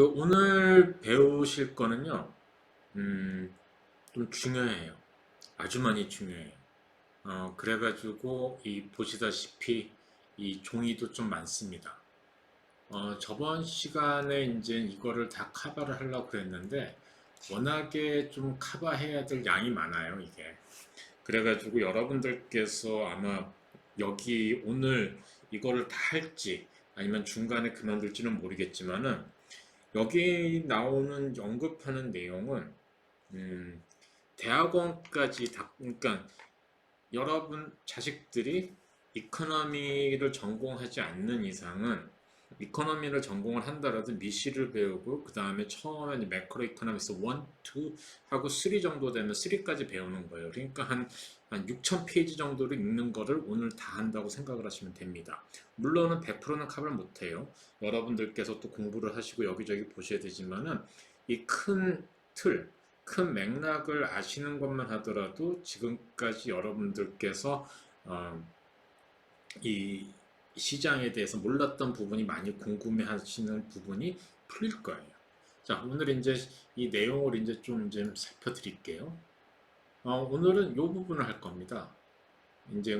오늘 배우실 거는요, 음, 좀 중요해요. 아주 많이 중요해요. 그래가지고, 보시다시피, 이 종이도 좀 많습니다. 저번 시간에 이제 이거를 다 커버를 하려고 그랬는데, 워낙에 좀 커버해야 될 양이 많아요, 이게. 그래가지고 여러분들께서 아마 여기 오늘 이거를 다 할지, 아니면 중간에 그만둘지는 모르겠지만은, 여기 나오는 언급하는 내용은 음, 대학원까지 다, 그러니까 여러분 자식들이 이코노미를 전공하지 않는 이상은 이코노미를 전공을 한다라도 미시를 배우고 그 다음에 처음에 매크로 이코노미스 1, 2 하고 3 정도 되면 3까지 배우는 거예요. 그러니까 한 6천 페이지 정도를 읽는 거를 오늘 다 한다고 생각을 하시면 됩니다. 물론은 100%는 커버를 못해요. 여러분들께서 또 공부를 하시고 여기저기 보셔야 되지만은 이 큰 틀, 큰 맥락을 아시는 것만 하더라도 지금까지 여러분들께서 어, 이 시장에 대해서 몰랐던 부분이 많이 궁금해 하시는 부분이 풀릴 거예요. 자, 오늘 이제 이 내용을 이제 좀 이제 살펴드릴게요. 오늘은 이 부분을 할 겁니다. 이제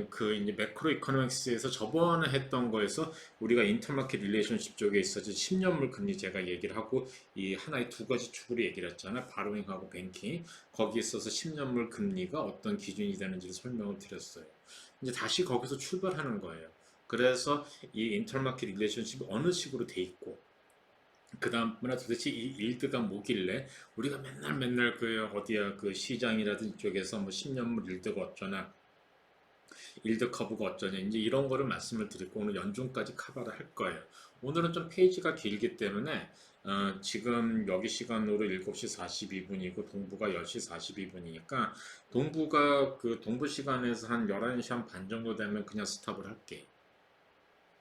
매크로 이코노믹스에서 저번에 했던 거에서 우리가 인터마켓 릴레이션십 쪽에 있어서 10년물 금리 제가 얘기를 하고 이 하나의 두 가지 축으로 얘기를 했잖아요. 바로잉하고 뱅킹. 거기에 있어서 10년물 금리가 어떤 기준이 되는지를 설명을 드렸어요. 이제 다시 거기서 출발하는 거예요. 그래서 이 인터마켓 릴레이션십이 어느 식으로 돼 있고 그 다음에 도대체 이 일드가 뭐길래 우리가 맨날 그 어디야 그 시장이라든지 쪽에서 뭐 10년물 일드가 어쩌나 일드 커브가 어쩌냐 이제 이런 거를 말씀을 드리고 오늘 연중까지 커버를 할 거예요. 오늘은 좀 페이지가 길기 때문에 지금 여기 시간으로 7시 42분이고 동부가 10시 42분이니까 동부가 그 동부 시간에서 한 11시 한 반 정도 되면 그냥 스탑을 할게요.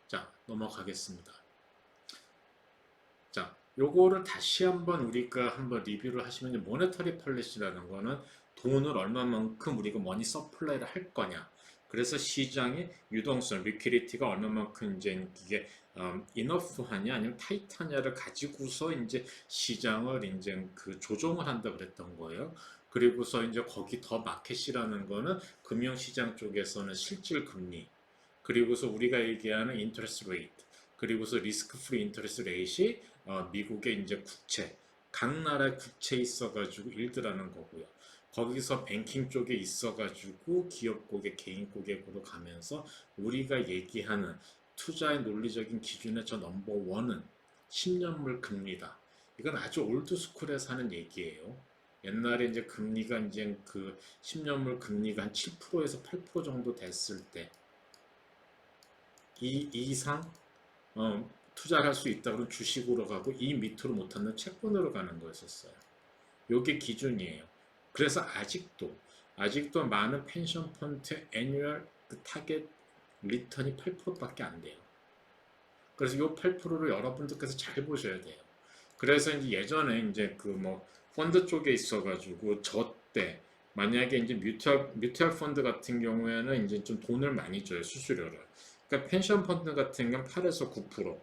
자, 넘어가겠습니다. 자, 요거를 다시 한번 우리가 한번 리뷰를 하시면 모네터리 펄리시라는 거는 돈을 얼마만큼 우리가 머니 서플라이를 할 거냐. 그래서 시장의 유동성, 리퀴리티가 얼마만큼 이제 이게 이너프하냐 아니면 타이트하냐를 가지고서 이제 시장을 이제 그 조정을 한다 그랬던 거예요. 그리고서 이제 거기 더 마켓이라는 거는 금융시장 쪽에서는 실질 금리, 그리고서 우리가 얘기하는 인터레스트 레이트, 그리고서 리스크 프리 인터레스트 레이트이 미국의 이제 국채, 각 나라의 국채 있어가지고 일드라는 거고요. 거기서 뱅킹 쪽에 있어가지고 기업 고객, 개인 고객으로 가면서 우리가 얘기하는 투자의 논리적인 기준의 저 넘버 원은 10년물 금리다. 이건 아주 올드 스쿨에서 하는 얘기예요. 옛날에 이제 금리가 이제 그 10년물 금리가 한 7%에서 8% 정도 됐을 때 이 이상 투자를 할 수 있다 그러면 주식으로 가고 이 밑으로 못하는 채권으로 가는 거였었어요. 이게 기준이에요. 그래서 아직도 많은 펜션 펀드 애뉴얼 그 타겟 리턴이 8%밖에 안 돼요. 그래서 이 8%를 여러분들께서 잘 보셔야 돼요. 그래서 이제 예전에 이제 그 뭐 펀드 쪽에 있어가지고 저 때 만약에 이제 뮤추얼 펀드 같은 경우에는 이제 좀 돈을 많이 줘요, 수수료를. 그러니까 펜션 펀드 같은 경우는 8에서 9%,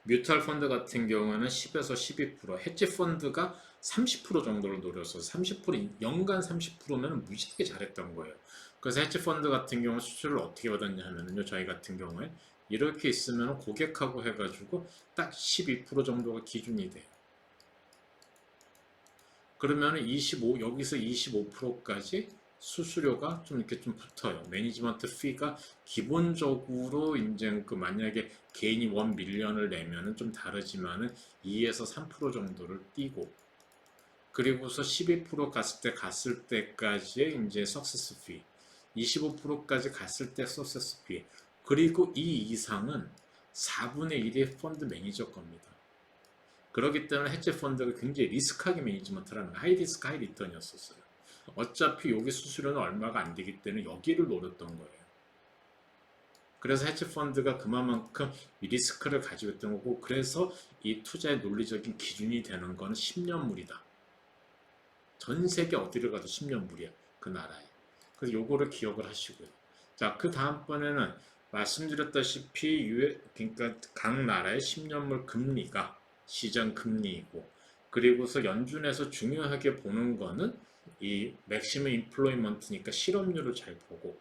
뮤추얼 펀드 같은 경우는 10에서 12%, 헤지 펀드가 30% 정도를 노려서 30% 연간 30%면 무지하게 잘했던 거예요. 그래서 헤지 펀드 같은 경우 수수료를 어떻게 받았냐 하면요, 저희 같은 경우에 이렇게 있으면 고객하고 해가지고 딱 12% 정도가 기준이 돼요. 그러면 25 여기서 25%까지 수수료가 좀 이렇게 좀 붙어요. 매니지먼트 피가 기본적으로 이제 그 만약에 개인이 1밀리언을 내면은 좀 다르지만은 2에서 3% 정도를 띄고, 그리고서 12% 갔을 때까지의 이제 석세스 피, 25%까지 갔을 때 석세스 피, 그리고 이 이상은 4분의 1의 펀드 매니저 겁니다. 그렇기 때문에 해치 펀드가 굉장히 리스크하게 매니지먼트라는 거, 하이 리스크 하이 리턴이었었어요. 어차피 여기 수수료는 얼마가 안 되기 때문에 여기를 노렸던 거예요. 그래서 해치 펀드가 그만큼 리스크를 가지고 있던 거고, 그래서 이 투자의 논리적인 기준이 되는 거는 10년물이다. 전 세계 어디를 가도 10년물이야, 그 나라에. 그래서 요거를 기억을 하시고요. 자, 그 다음번에는 말씀드렸다시피 그러니까 각 나라의 10년물 금리가 시장 금리이고, 그리고서 연준에서 중요하게 보는 거는 이 맥시멈 인플로이먼트니까 실업률을 잘 보고,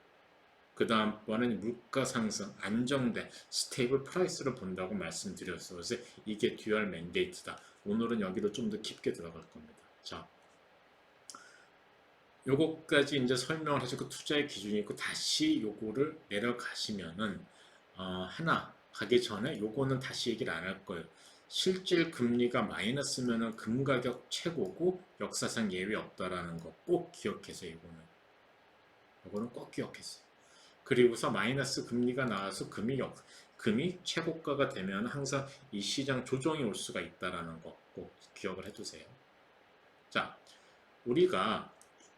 그 다음번엔 물가 상승, 안정된 스테이블 프라이스를 본다고 말씀드렸어요. 그래서 이게 듀얼 맨데이트다. 오늘은 여기로 좀 더 깊게 들어갈 겁니다. 자, 요거까지 이제 설명을 하시고 투자의 기준이 있고, 다시 요거를 내려가시면은 하나 가기 전에 요거는 다시 얘기를 안 할 거예요. 실질 금리가 마이너스면은 금 가격 최고고 역사상 예외 없다라는 거 꼭 기억해서 요거는 꼭 기억했어요. 그리고서 마이너스 금리가 나와서 금이 최고가가 되면 항상 이 시장 조정이 올 수가 있다라는 거 꼭 기억을 해두세요. 자, 우리가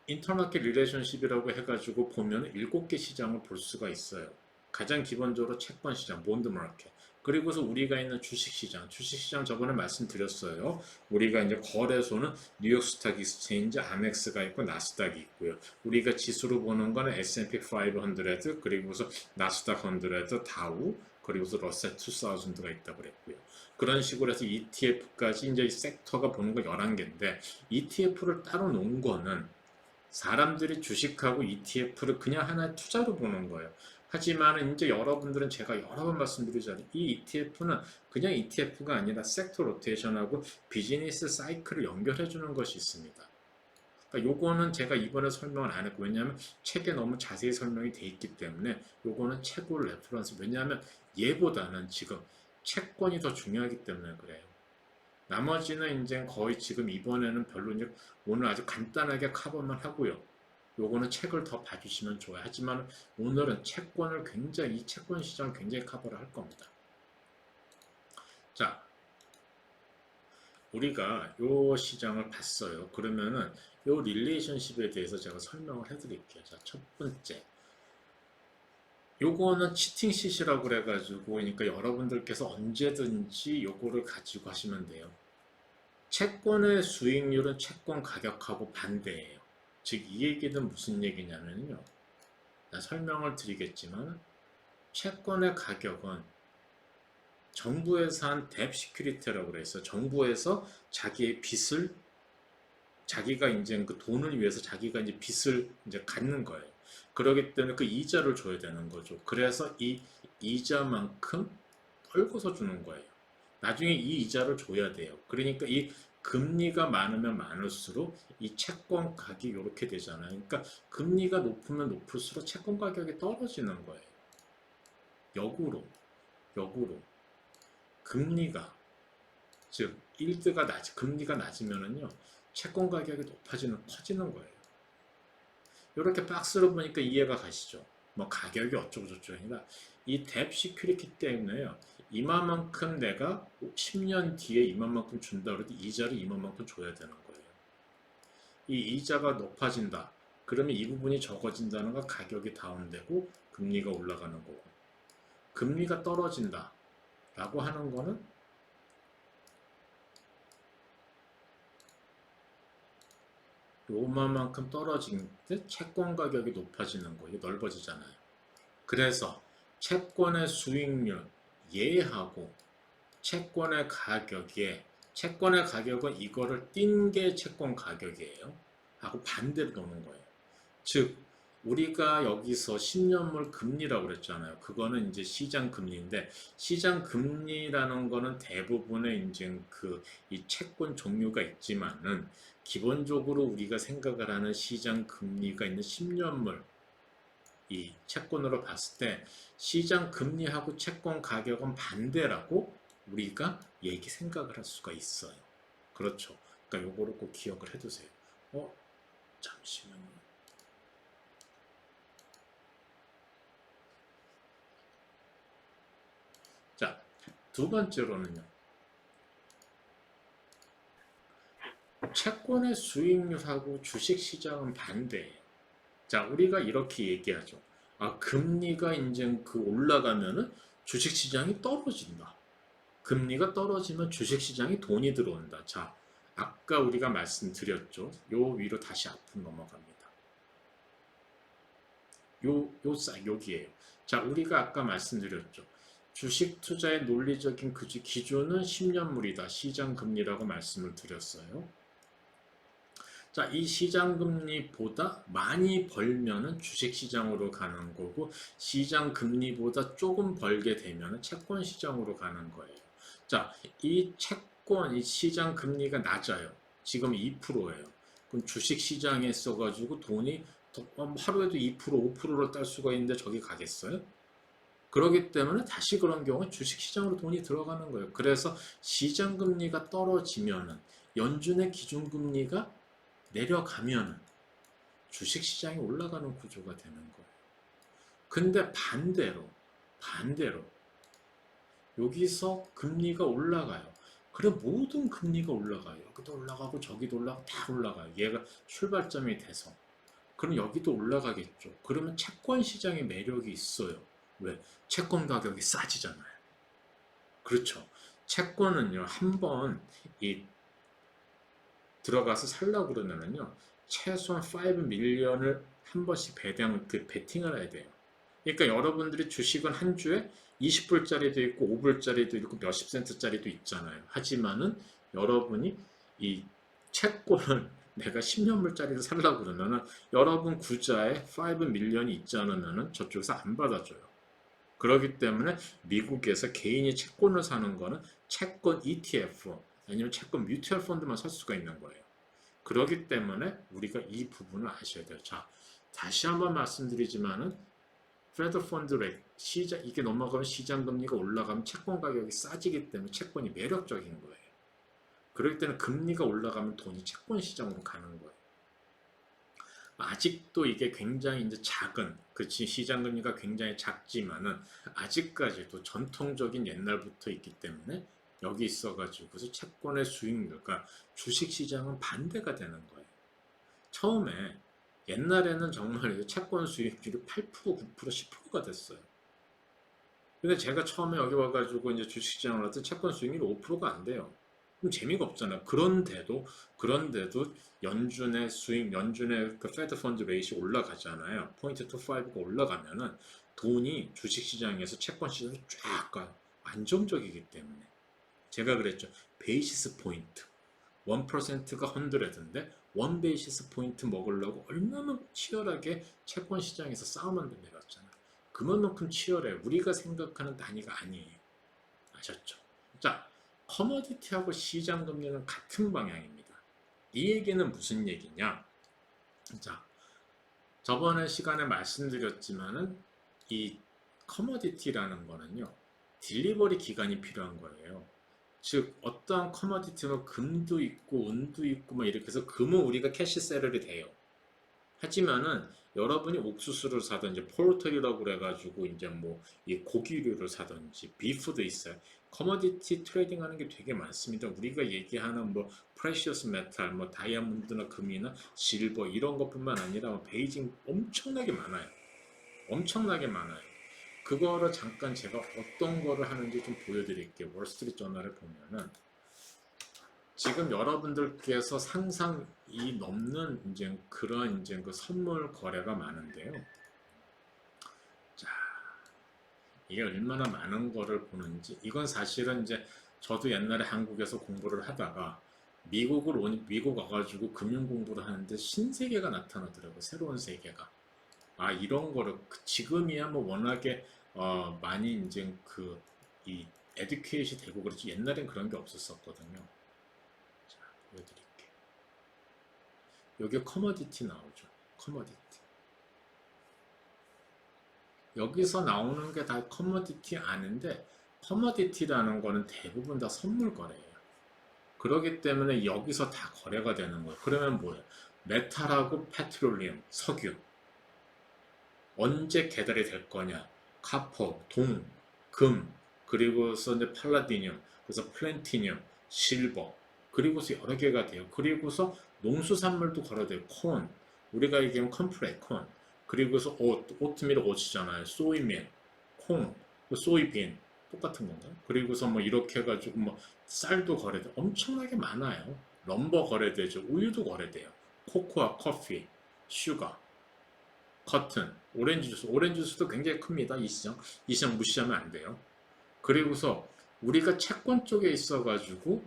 인터마켓 릴레이션십이라고 해가지고 보면 7개 시장을 볼 수가 있어요. 가장 기본적으로 채권 시장, 본드 마켓. 그리고서 우리가 있는 주식 시장, 저번에 말씀드렸어요. 우리가 이제 거래소는 뉴욕 스탁 익스체인지, 아멕스가 있고 나스닥이 있고요. 우리가 지수로 보는 거는 S&P 500, 그리고서 나스닥 100, 다우, 그리고서 러셀 2000가 있다고 그랬고요. 그런 식으로 해서 ETF까지 이제 섹터가 보는 거 11개인데, ETF를 따로 놓은 거는 사람들이 주식하고 ETF를 그냥 하나의 투자로 보는 거예요. 하지만 이제 여러분들은 제가 여러 번 말씀드리잖아요. 이 ETF는 그냥 ETF가 아니라 섹터 로테이션하고 비즈니스 사이클을 연결해 주는 것이 있습니다. 그러니까 요거는 제가 이번에 설명을 안 했고, 왜냐하면 책에 너무 자세히 설명이 돼 있기 때문에 요거는 책으로 레퍼런스, 왜냐하면 얘보다는 지금 채권이 더 중요하기 때문에 그래요. 나머지는 이제 거의 지금 이번에는 별로 이제 오늘 아주 간단하게 커버만 하고요. 요거는 책을 더 봐주시면 좋아요. 하지만 오늘은 이 채권 시장을 굉장히 커버를 할 겁니다. 자, 우리가 요 시장을 봤어요. 그러면은 요 릴레이션십에 대해서 제가 설명을 해드릴게요. 자, 첫 번째. 요거는 치팅시시라고 그래가지고, 그러니까 여러분들께서 언제든지 요거를 가지고 하시면 돼요. 채권의 수익률은 채권 가격하고 반대예요. 즉, 이 얘기는 무슨 얘기냐면요. 설명을 드리겠지만, 채권의 가격은 정부에서 한 뎁 시큐리티라고 그래서 정부에서 자기의 빚을, 자기가 이제 그 돈을 위해서 자기가 이제 빚을 이제 갖는 거예요. 그러기 때문에 그 이자를 줘야 되는 거죠. 그래서 이 이자만큼 떨고서 주는 거예요. 나중에 이 이자를 줘야 돼요. 그러니까 이 금리가 많으면 많을수록 이 채권 가격이 이렇게 되잖아요. 그러니까 금리가 높으면 높을수록 채권 가격이 떨어지는 거예요. 역으로 금리가, 즉 금리가 낮으면은요 채권 가격이 커지는 거예요. 이렇게 박스로 보니까 이해가 가시죠? 뭐 가격이 어쩌고 저쩌고 아니라 이 뎁 시큐리티 때문에요. 이만큼 내가 10년 뒤에 이만큼 준다 그래도 이자를 이만큼 줘야 되는 거예요. 이 이자가 높아진다. 그러면 이 부분이 적어진다는 건 가격이 다운되고 금리가 올라가는 거고, 금리가 떨어진다 라고 하는 거는 요만큼 떨어진 때 채권 가격이 높아지는 거예요. 넓어지잖아요. 그래서 채권의 수익률 예하고 채권의 가격은 이거를 띈 게 채권 가격이에요. 하고 반대로 노는 거예요. 즉 우리가 여기서 10년물 금리라고 그랬잖아요. 그거는 이제 시장 금리인데, 시장 금리라는 거는 대부분의 이제 이 채권 종류가 있지만은 기본적으로 우리가 생각을 하는 시장 금리가 있는 10년물 이 채권으로 봤을 때 시장 금리하고 채권 가격은 반대라고 우리가 생각을 할 수가 있어요. 그렇죠. 그러니까 요거를 꼭 기억을 해두세요. 잠시만요. 자, 두 번째로는요. 채권의 수익률하고 주식시장은 반대예요. 자, 우리가 이렇게 얘기하죠. 금리가 이제 올라가면은 주식시장이 떨어진다. 금리가 떨어지면 주식시장이 돈이 들어온다. 자, 아까 우리가 말씀드렸죠. 요 위로 다시 앞으로 넘어갑니다. 여기에요. 자, 우리가 아까 말씀드렸죠. 주식 투자의 논리적인 기준은 10년물이다. 시장금리라고 말씀을 드렸어요. 자, 이 시장금리보다 많이 벌면은 주식시장으로 가는 거고, 시장금리보다 조금 벌게 되면은 채권시장으로 가는 거예요. 자, 이 채권, 이 시장금리가 낮아요. 지금 2%예요. 그럼 주식시장에 써가지고 돈이 하루에도 2%, 5%를 딸 수가 있는데 저기 가겠어요? 그렇기 때문에 다시 그런 경우는 주식시장으로 돈이 들어가는 거예요. 그래서 시장금리가 떨어지면은 연준의 기준금리가 내려가면 주식시장이 올라가는 구조가 되는 거예요. 근데 반대로 여기서 금리가 올라가요. 그래 모든 금리가 올라가요. 여기도 올라가고 저기도 올라가고 다 올라가요. 얘가 출발점이 돼서. 그럼 여기도 올라가겠죠. 그러면 채권 시장의 매력이 있어요. 왜? 채권 가격이 싸지잖아요. 그렇죠. 채권은요, 한번 들어가서 살려고 그러면은요, 최소한 5밀리언을 한 번씩 베팅을 해야 돼요. 그러니까 여러분들이 주식은 한 주에 20불짜리도 있고 5불짜리도 있고 몇십 센트짜리도 있잖아요. 하지만은 여러분이 이 채권을 내가 10년물짜리를 살려고 그러면은 여러분 구자에 5밀리언이 있지 않으면은 저쪽에서 안 받아줘요. 그렇기 때문에 미국에서 개인이 채권을 사는 거는 채권 ETF 아니면 채권 뮤추얼 펀드만 살 수가 있는 거예요. 그렇기 때문에 우리가 이 부분을 아셔야 돼요. 자, 다시 한번 말씀드리지만은 페더 펀드 레이트 시장 이게 넘어가면 시장 금리가 올라가면 채권 가격이 싸지기 때문에 채권이 매력적인 거예요. 그렇기 때문에 금리가 올라가면 돈이 채권 시장으로 가는 거예요. 아직도 이게 굉장히 이제 작은, 그치, 시장 금리가 굉장히 작지만은 아직까지도 전통적인 옛날부터 있기 때문에 여기 있어가지고서 채권의 수익률과 주식 시장은 반대가 되는 거예요. 처음에 옛날에는 정말 채권 수익률이 8%, 9%, 10%가 됐어요. 근데 제가 처음에 여기 와가지고 이제 주식시장을 할때 채권 수익률이 5%가 안 돼요. 그럼 재미가 없잖아요. 그런데도 연준의 수익, 연준의 그 페드 펀드 레이시 올라가잖아요. 포인트 투 5가 올라가면은 돈이 주식시장에서 채권 시장에 쫙 가요. 안정적이기 때문에. 제가 그랬죠. 베이시스 포인트. 1%가 100인데 1 베이시스 포인트 먹으려고 얼마나 치열하게 채권 시장에서 싸움을 내렸잖아요. 그만큼 치열해. 우리가 생각하는 단위가 아니에요. 아셨죠? 자, 커머디티하고 시장 금리는 같은 방향입니다. 이 얘기는 무슨 얘기냐? 자, 저번에 시간에 말씀드렸지만은 이 커머디티라는 거는요, 딜리버리 기간이 필요한 거예요. 즉 어떠한 커머디티는 금도 있고 은도 있고 막 이렇게 해서 금은 우리가 캐시 셀러리 돼요. 하지만은 여러분이 옥수수를 사든지 포르터리라고 그래가지고 이제 뭐 이 고기류를 사든지 비프도 있어요. 커머디티 트레이딩 하는 게 되게 많습니다. 우리가 얘기하는 뭐 프레셔스 메탈, 뭐 다이아몬드나 금이나 실버 이런 것뿐만 아니라 뭐 베이징 엄청나게 많아요. 엄청나게 많아요. 그거를 잠깐 제가 어떤 거를 하는지 좀 보여드릴게요. 월스트리트 저널에 보면은 지금 여러분들께서 상상이 넘는 이제 그런 이제 그 선물 거래가 많은데요. 자, 이게 얼마나 많은 거를 보는지 이건 사실은 이제 저도 옛날에 한국에서 공부를 하다가 미국 와가지고 금융 공부를 하는데 신세계가 나타나더라고요. 새로운 세계가. 아, 이런 거를 지금이야 뭐 워낙에 많이 이제 이 에듀케이션이 되고 그렇지 옛날엔 그런 게 없었거든요. 자, 보여드릴게요. 여기 커머디티 나오죠. 커머디티. 여기서 나오는 게 다 커머디티 아닌데 커머디티라는 거는 대부분 다 선물 거래예요. 그렇기 때문에 여기서 다 거래가 되는 거예요. 그러면 뭐예요? 메탈하고 페트롤리움, 석유. 언제 개달이 될 거냐? 카퍼, 동, 금, 그리고서 이제 팔라디늄, 그래서 플랜티늄, 실버, 그리고서 여러 개가 돼요. 그리고서 농수산물도 거래돼요. 콘, 우리가 얘기하면 컴프레 콘, 그리고서 오트밀 오츠잖아요. 소이밀, 콩, 소이빈 똑같은 건가요? 그리고서 뭐 이렇게 해가지고 뭐 쌀도 거래돼. 엄청나게 많아요. 럼버 거래되죠. 우유도 거래돼요. 코코아, 커피, 슈가. 커튼, 오렌지 주스, 오렌지 주스도 굉장히 큽니다. 이 시장 무시하면 안 돼요. 그리고서 우리가 채권 쪽에 있어가지고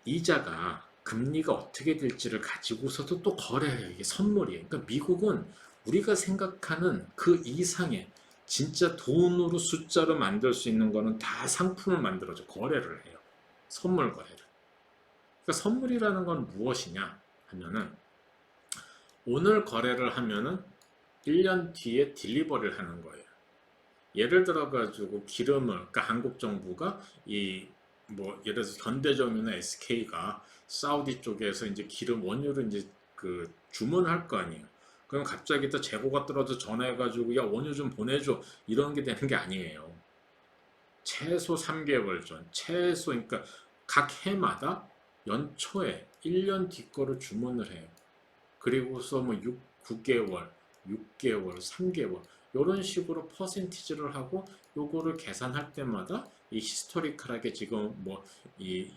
이자가 금리가 어떻게 될지를 가지고서도 또 거래해요. 이게 선물이에요. 그러니까 미국은 우리가 생각하는 그 이상의 진짜 돈으로 숫자로 만들 수 있는 거는 다 상품을 만들어줘. 거래를 해요. 선물 거래를. 그러니까 선물이라는 건 무엇이냐 하면은 오늘 거래를 하면은 1년 뒤에 딜리버리를 하는 거예요. 예를 들어 가지고 기름을 그러니까 한국 정부가 이 뭐 예를 들어서 현대점유나 SK가 사우디 쪽에서 이제 기름 원유를 이제 그 주문할 거 아니에요. 그럼 갑자기 또 재고가 떨어져 전화해 가지고 야 원유 좀 보내줘 이런 게 되는 게 아니에요. 최소 3개월 전, 최소 그러니까 각 해마다 연초에 1년 뒤 거를 주문을 해요. 그리고서 뭐 9개월, 6개월, 3개월 이런 식으로 퍼센티지를 하고 요거를 계산할 때마다 이 히스토리컬하게 지금 뭐 이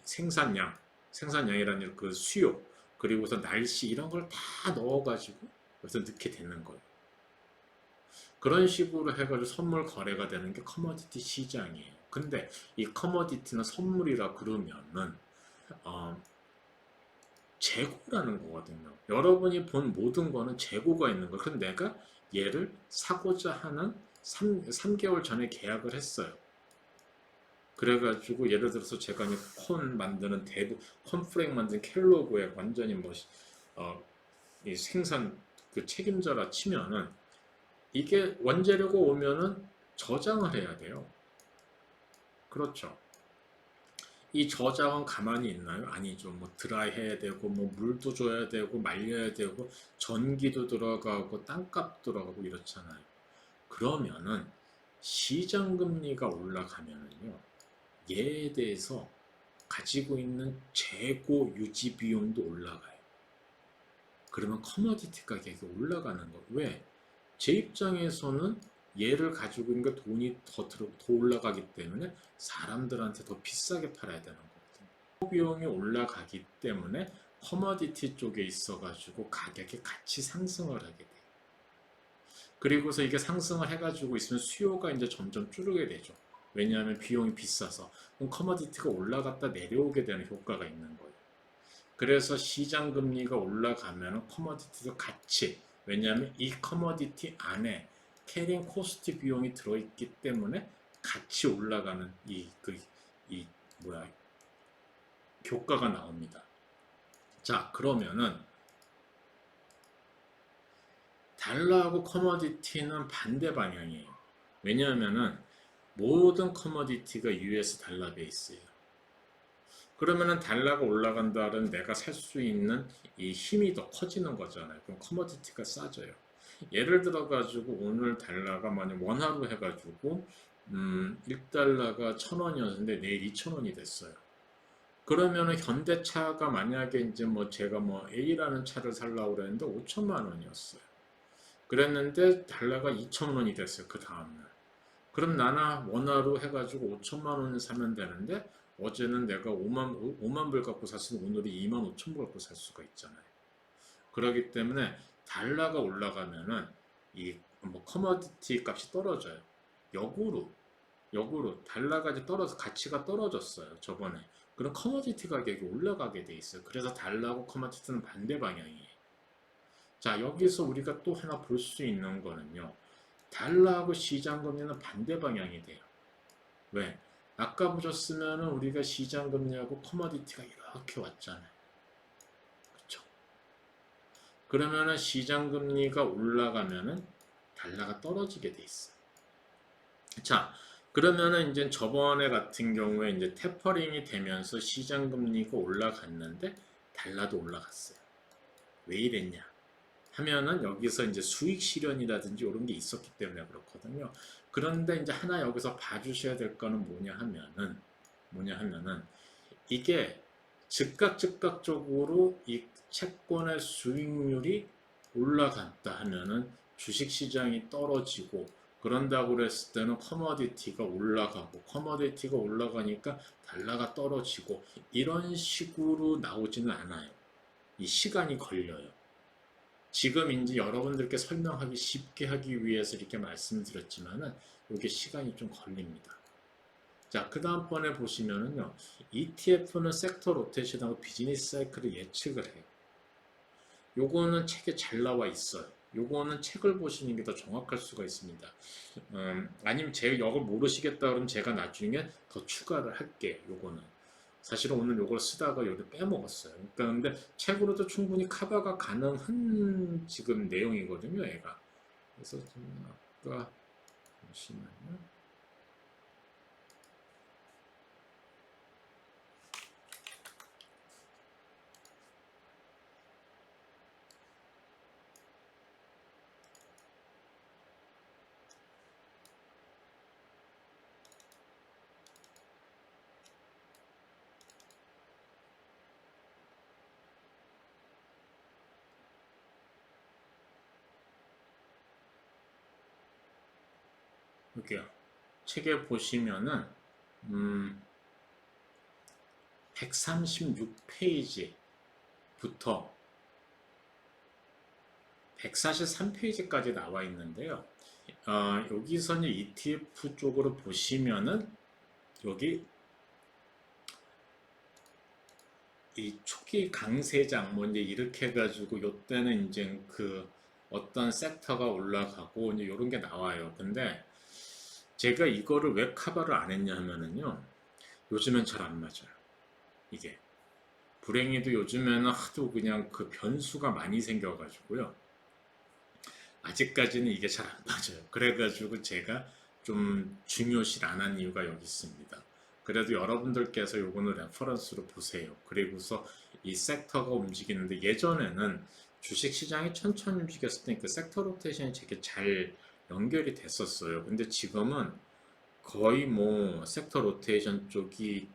생산량이라는 그 수요 그리고서 날씨 이런 걸 다 넣어가지고 여기서 넣게 되는 거예요. 그런 식으로 해가지고 선물 거래가 되는 게 커머디티 시장이에요. 근데 이 커머디티는 선물이라 그러면은 어, 재고라는 거거든요. 여러분이 본 모든 거는 재고가 있는 거예요. 그럼 내가 얘를 사고자 하는 3개월 전에 계약을 했어요. 그래가지고 예를 들어서 제가 콘 만드는 콘프레이크 만든 켈로그에 완전히 뭐 이 생산 그 책임자라 치면은 이게 원재료가 오면은 저장을 해야 돼요. 그렇죠. 이 저장은 가만히 있나요? 아니죠. 뭐 드라이 해야 되고 뭐 물도 줘야 되고 말려야 되고 전기도 들어가고 땅값 들어가고 이렇잖아요. 그러면은 시장 금리가 올라가면은요. 얘에 대해서 가지고 있는 재고 유지 비용도 올라가요. 그러면 커머디티 가격이 올라가는 거. 왜? 제 입장에서는 얘를 가지고 있는 게 돈이 더 올라가기 때문에 사람들한테 더 비싸게 팔아야 되는 거거든요. 비용이 올라가기 때문에 커머디티 쪽에 있어가지고 가격이 같이 상승을 하게 돼요. 그리고서 이게 상승을 해가지고 있으면 수요가 이제 점점 줄게 되죠. 왜냐하면 비용이 비싸서 그럼 커머디티가 올라갔다 내려오게 되는 효과가 있는 거예요. 그래서 시장 금리가 올라가면 커머디티도 같이 왜냐하면 이 커머디티 안에 캐링 코스트 비용이 들어있기 때문에 같이 올라가는 이 뭐야 효과가 나옵니다. 자 그러면은 달러하고 커머디티는 반대 방향이에요. 왜냐하면은 모든 커머디티가 US 달러 베이스예요. 그러면은 달러가 올라간다는 내가 살 수 있는 이 힘이 더 커지는 거잖아요. 그럼 커머디티가 싸져요. 예를 들어 가지고 오늘 달러가 만약 원화로 해가지고 1달러가 1,000원이었는데 내일 2,000원이 됐어요. 그러면은 현대차가 만약에 이제 뭐 제가 뭐 A라는 차를 살라고 그랬는데 5천만 원이었어요. 그랬는데 달러가 2,000원이 됐어요. 그 다음날. 그럼 나나 원화로 해가지고 5천만 원을 사면 되는데 어제는 내가 5만 불 갖고 샀으니 오늘이 2만 5천 불 갖고 살 수가 있잖아요. 그렇기 때문에 달러가 올라가면은 이 뭐 커머디티 값이 떨어져요. 역으로 달러가 이제 가치가 떨어졌어요. 저번에. 그럼 커머디티 가격이 올라가게 돼 있어요. 그래서 달러하고 커머디티는 반대 방향이에요. 자, 여기서 우리가 또 하나 볼 수 있는 거는요. 달러하고 시장 금리는 반대 방향이 돼요. 왜? 아까 보셨으면은 우리가 시장 금리하고 커머디티가 이렇게 왔잖아요. 그렇죠? 그러면은 시장 금리가 올라가면은 달러가 떨어지게 돼 있어요. 자, 그러면은 이제 저번에 같은 경우에 이제 테퍼링이 되면서 시장 금리가 올라갔는데 달러도 올라갔어요. 왜 이랬냐? 하면은 여기서 이제 수익 실현이라든지 이런 게 있었기 때문에 그렇거든요. 그런데 이제 하나 여기서 봐주셔야 될 거는 뭐냐 하면은 이게 즉각적으로 이 채권의 수익률이 올라갔다 하면은 주식 시장이 떨어지고 그런다고 그랬을 때는 커머디티가 올라가고 커머디티가 올라가니까 달러가 떨어지고 이런 식으로 나오지는 않아요. 이 시간이 걸려요. 지금 이제 여러분들께 설명하기 쉽게 하기 위해서 이렇게 말씀드렸지만은 이게 시간이 좀 걸립니다. 자, 그 다음번에 보시면은요, ETF는 섹터 로테이션하고 비즈니스 사이클을 예측을 해요. 요거는 책에 잘 나와 있어요. 요거는 책을 보시는 게 더 정확할 수가 있습니다. 아니면 제가 이걸 모르시겠다 그러면 제가 나중에 더 추가를 할게요. 요거는. 사실은 오늘 요걸 쓰다가 여기 빼먹었어요. 그러니까 근데 책으로도 충분히 커버가 가능한 지금 내용이거든요, 얘가. 그래서 좀 아까 잠시만요. 여기요. 책에 보시면은 136페이지부터 143페이지까지 나와 있는데요. 여기서는 ETF 쪽으로 보시면은 여기 이 초기 강세장 뭐 이제 이렇게 해가지고 요때는 이제 그 어떤 섹터가 올라가고 이제 이런 게 나와요. 근데 제가 이거를 왜 커버를 안 했냐 하면은요. 요즘엔 잘 안 맞아요. 이게 불행히도 요즘에는 하도 그냥 그 변수가 많이 생겨가지고요. 아직까지는 이게 잘 안 맞아요. 그래가지고 제가 좀 중요시 안 한 이유가 여기 있습니다. 그래도 여러분들께서 요거는 레퍼런스로 보세요. 그리고서 이 섹터가 움직이는데 예전에는 주식시장이 천천히 움직였을 때 그 섹터 로테이션이 되게 잘 연결이 됐었어요. 근데 지금은 거의 뭐 섹터 로테이션 쪽이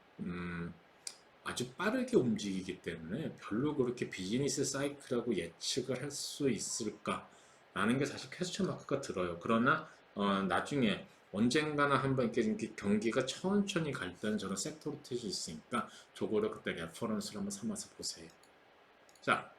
아주 빠르게 움직이기 때문에 별로 그렇게 비즈니스 사이클하고 예측을 할 수 있을까라는 게 사실 퀘스천 마크가 들어요. 그러나 나중에 언젠가나 한번 이렇게 경기가 천천히 갈 때는 저런 섹터 로테이션이 있으니까 저거를 그때 레퍼런스를 한번 삼아서 보세요. 자,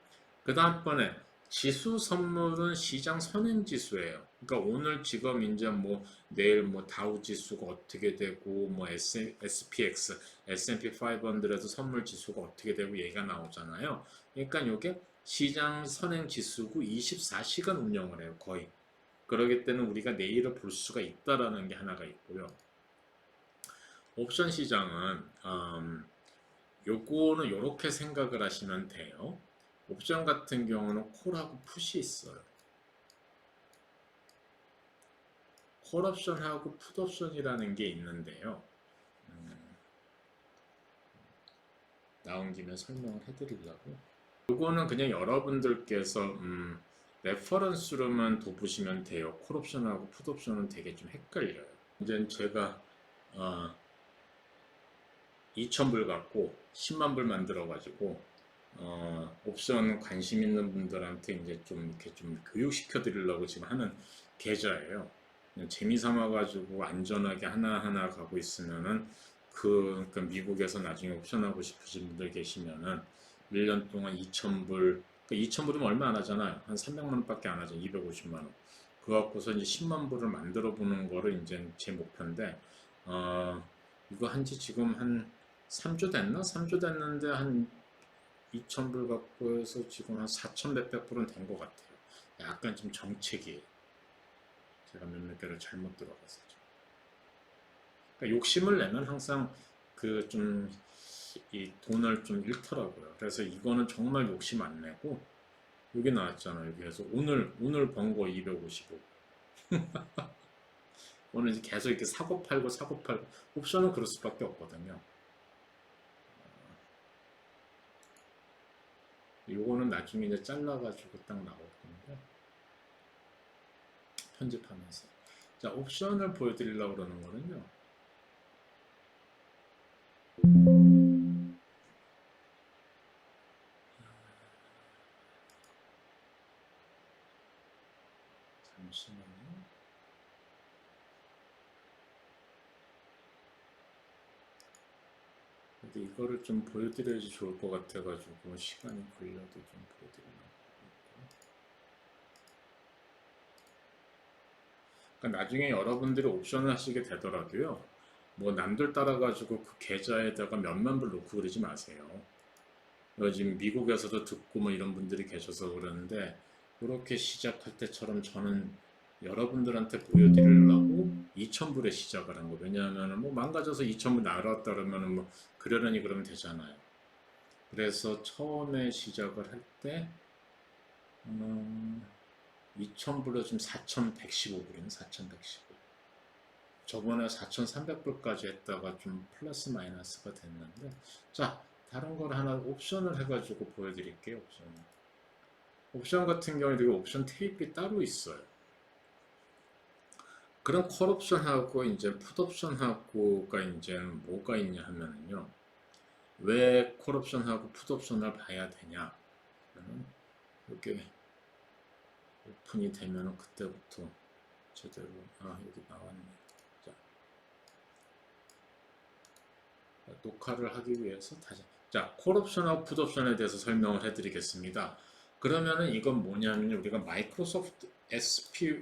그 다음번에 지수 선물은 시장 선행 지수예요. 그러니까 오늘 지금 이제 뭐 내일 뭐 다우 지수가 어떻게 되고 뭐 SPX, S&P 500에도 선물 지수가 어떻게 되고 얘기가 나오잖아요. 그러니까 이게 시장 선행 지수고 24시간 운영을 해요, 거의. 그러기 때문에 우리가 내일을 볼 수가 있다라는 게 하나가 있고요. 옵션 시장은 요거는 이렇게 생각을 하시면 돼요. 옵션 같은 경우는 콜하고 풋이 있어요. 콜 옵션하고 풋 옵션이라는 게 있는데요. 나온 김에 설명을 해드리려고. 요거는 그냥 여러분들께서 레퍼런스로만 둬보시면 돼요. 콜 옵션하고 풋 옵션은 되게 좀 헷갈려요. 이제 제가 2,000불 갖고 10만 불 만들어 가지고 옵션 관심 있는 분들한테 이제 좀 이렇게 좀 교육시켜 드리려고 지금 하는 계좌예요. 그냥 재미 삼아 가지고 안전하게 하나하나 가고 있으면은 그러니까 미국에서 나중에 옵션하고 싶으신 분들 계시면은 1년 동안 2,000불, 그러니까 2,000불이면 얼마 안 하잖아요. 한 300만 원밖에 안 하죠. 250만 원. 그거 갖고서 이제 10만 불을 만들어 보는 거를 이제 제 목표인데 이거 한지 지금 한 3주 됐나? 3주 됐는데 한 2,000불 갖고 해서 지금 한 4,000 몇백 불은 된 것 같아요. 약간 좀 정책이에요. 제가 몇몇 개를 잘못 들어가서. 그러니까 욕심을 내면 항상 그 좀 이 돈을 좀 잃더라고요. 그래서 이거는 정말 욕심 안 내고 여기 나왔잖아요. 여기에서 오늘 번 거 255. 오늘 이제 계속 이렇게 사고 팔고 사고 팔고 옵션은 그럴 수밖에 없거든요. 요거는 나중에 이제 잘라가지고 딱 나올 건데 편집하면서 자 옵션을 보여드리려고 그러는 거는요 잠시만요. 근데 이거를 좀 보여드려야지 좋을 것 같아가지고 시간이 걸려도 좀 보여드리려고. 그러니까 나중에 여러분들이 옵션을 하시게 되더라도요. 뭐 남들 따라가지고 그 계좌에다가 몇만 불 넣고 그러지 마세요. 지금 미국에서도 듣고 뭐 이런 분들이 계셔서 그러는데 그렇게 시작할 때처럼 저는 여러분들한테 보여드리려고 2,000불에 시작을 한 거. 왜냐하면 뭐 망가져서 2,000불 날아왔다 그러면 뭐 그러려니 그러면 되잖아요. 그래서 처음에 시작을 할 때 2,000불로 지금 4,115불이네. 4,115. 저번에 4,300불까지 했다가 좀 플러스 마이너스가 됐는데 자 다른 걸 하나 옵션을 해가지고 보여드릴게요. 옵션 같은 경우에 이게 옵션 테이프가 따로 있어요. 그럼 콜 옵션하고 이제 풋 옵션하고가 이제 뭐가 있냐 하면은요. 왜 콜 옵션하고 풋 옵션을 봐야 되냐? 이렇게 오픈이 되면 그때부터 제대로 여기 나왔네. 녹화를 하기 위해서 다시 콜 옵션하고 풋 옵션에 대해서 설명을 해드리겠습니다. 그러면은 이건 뭐냐면 우리가 마이크로소프트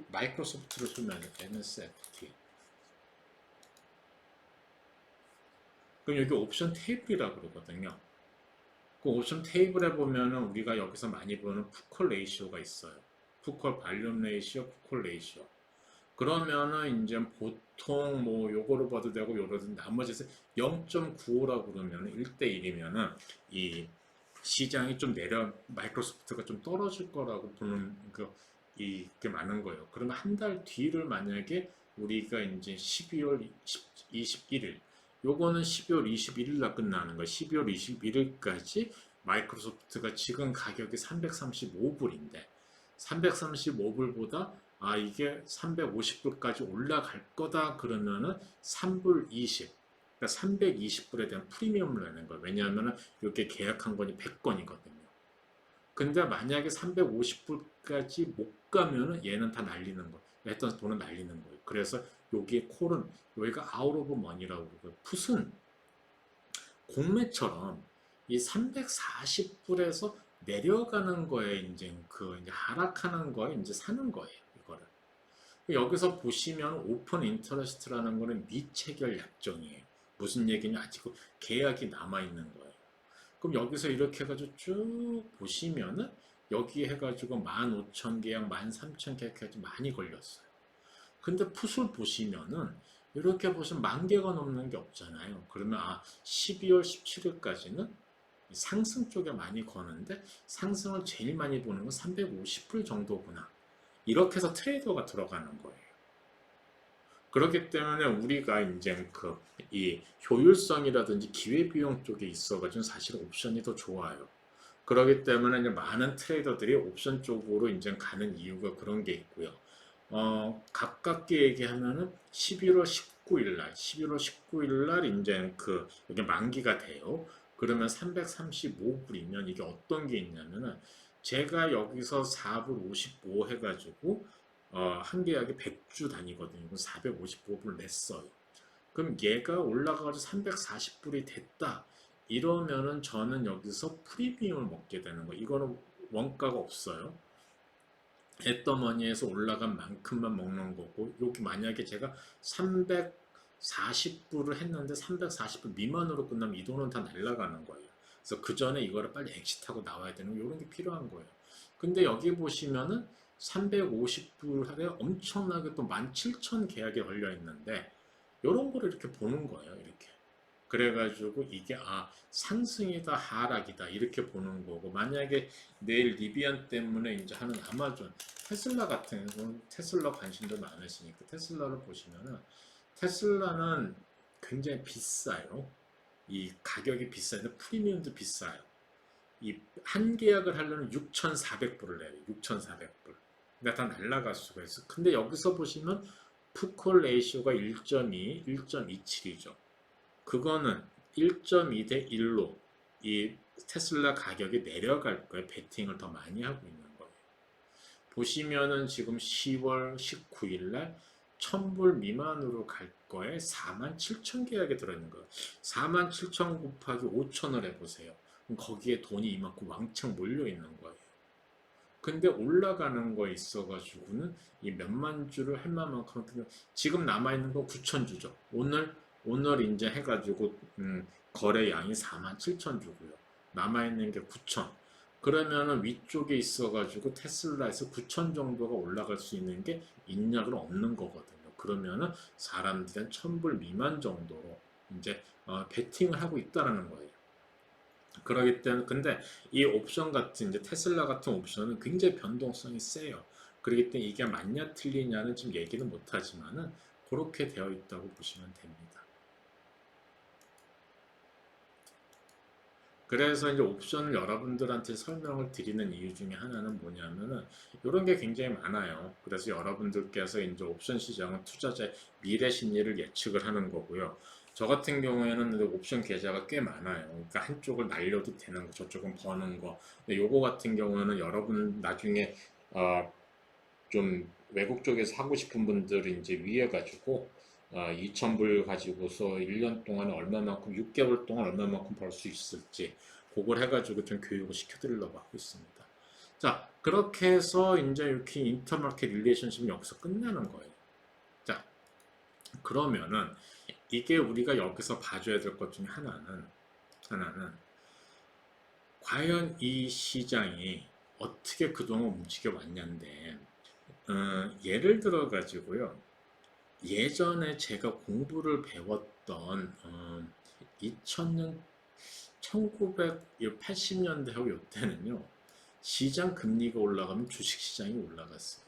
마이크로소프트를 쓰면 MSFT. 그럼 여기 옵션 테이블이라고 그러거든요. 그 옵션 테이블에 보면은 우리가 여기서 많이 보는 풋콜 레이시오가 있어요. 풋콜 발륨 레이시오, 풋콜 레이시오. 그러면은 이제 보통 뭐 요거로 봐도 되고 요거로 나머지에서 0.95라고 그러면 1대1이면은 이 시장이 좀 마이크로소프트가 좀 떨어질 거라고 보는 이게 많은 거예요. 그러면 한 달 뒤를 만약에 우리가 이제 12월 21일 요거는 12월 21일 날 끝나는 거예요. 12월 21일까지 마이크로소프트가 지금 가격이 335불인데 335불보다 이게 350불까지 올라갈 거다 그러면은 3불 20 그러니까 320불에 대한 프리미엄을 내는 거예요. 왜냐하면 이렇게 계약한 건이 100건이거든요. 근데 만약에 350불까지 못 가면은 얘는 다 날리는 거예요. 했던 돈은 날리는 거예요. 그래서 여기에 콜은 여기가 아웃 오브 머니라고 그러고요. 풋은 공매처럼 이 340불에서 내려가는 거에 이제 이제 하락하는 거에 이제 사는 거예요. 이거를. 여기서 보시면 오픈 인터레스트라는 거는 미체결 약정이에요. 무슨 얘기냐? 아직 계약이 남아 있는 거예요. 그럼 여기서 이렇게 해가지고 쭉 보시면은 여기 해가지고 15,000계약, 13,000계약 해가지고 많이 걸렸어요. 근데 풋을 보시면은 이렇게 보시면 10,000개가 넘는 게 없잖아요. 그러면 12월 17일까지는 상승 쪽에 많이 거는데 상승을 제일 많이 보는 건 350불 정도구나. 이렇게 해서 트레이더가 들어가는 거예요. 그렇기 때문에 우리가 이제 이 효율성이라든지 기회비용 쪽에 있어가지고 사실 옵션이 더 좋아요. 그렇기 때문에 이제 많은 트레이더들이 옵션 쪽으로 이제 가는 이유가 그런 게 있고요. 가깝게 얘기하면은 11월 19일 날, 11월 19일 날 이제 이게 만기가 돼요. 그러면 335불이면 이게 어떤 게 있냐면은 제가 여기서 4불 55 해가지고 한 계약에 100주 단위거든요. 455불 냈어요. 그럼 얘가 올라가서 340불이 됐다. 이러면은 저는 여기서 프리미엄을 먹게 되는 거예요. 이거는 원가가 없어요. 앳더머니에서 올라간 만큼만 먹는 거고 여기 만약에 제가 340불을 했는데 340불 미만으로 끝나면 이 돈은 다 날아가는 거예요. 그래서 그 전에 이거를 빨리 엑시트하고 나와야 되는 이런 게 필요한 거예요. 근데 여기 보시면은 350불 하에 엄청나게 또 17,000 계약이 걸려 있는데 이런 거를 이렇게 보는 거예요. 이렇게. 그래가지고 이게 상승이다 하락이다 이렇게 보는 거고 만약에 내일 리비안 때문에 이제 하는 아마존 테슬라 같은 경우는 테슬라 관심도 많으시니까 테슬라를 보시면은 테슬라는 굉장히 비싸요. 이 가격이 비싼데 프리미엄도 비싸요. 이 한 계약을 하려면 6,400불을 내요. 6,400불. 그러니까 다 날라갈 수가 있어. 근데 여기서 보시면 풋콜 레이시오가 1.2, 1.27이죠. 그거는 1.2 대 1로 이 테슬라 가격이 내려갈 거예요. 베팅을 더 많이 하고 있는 거예요. 보시면은 지금 10월 19일 날 1,000불 미만으로 갈 거에 47,000 계약이 들어있는 거예요. 47,000 곱하기 5,000을 해보세요. 그럼 거기에 돈이 이만큼 왕창 몰려 있는 거예요. 근데 올라가는 거 있어가지고는 이 몇만 주를 할 만큼 지금 남아있는 거 9천 주죠. 오늘 이제 해가지고 거래량이 4만 7천 주고요. 남아있는 게 9천. 그러면은 위쪽에 있어가지고 테슬라에서 9천 정도가 올라갈 수 있는 게 있냐 그럼 없는 거거든요. 그러면은 사람들이 한 1,000불 미만 정도로 이제 베팅을 하고 있다라는 거예요. 그러기 때문에 근데 이 옵션 같은 이제 테슬라 같은 옵션은 굉장히 변동성이 세요. 그렇기 때문에 이게 맞냐 틀리냐는 지금 얘기는 못하지만은 그렇게 되어 있다고 보시면 됩니다. 그래서 이제 옵션을 여러분들한테 설명을 드리는 이유 중에 하나는 뭐냐면은 이런 게 굉장히 많아요. 그래서 여러분들께서 이제 옵션 시장은 투자자의 미래 심리를 예측을 하는 거고요. 저 같은 경우에는 옵션 계좌가 꽤 많아요. 그러니까 한쪽을 날려도 되는 거, 저쪽은 버는 거. 근데 요거 같은 경우는 여러분 나중에 좀 외국 쪽에서 하고 싶은 분들은 이제 위에 가지고 2,000불 가지고서 1년 동안에 얼마만큼 6개월 동안 얼마만큼 벌 수 있을지 그걸 해가지고 좀 교육을 시켜드리려고 하고 있습니다. 자, 그렇게 해서 이제 이렇게 인터마켓 릴레이션십이 여기서 끝나는 거예요. 자, 그러면은 이게 우리가 여기서 봐줘야 될 것 중에 하나는 과연 이 시장이 어떻게 그동안 움직여 왔냐인데 예를 들어 가지고요. 예전에 제가 공부를 배웠던 2000년 1980년대하고 요때는요. 시장 금리가 올라가면 주식 시장이 올라갔어요.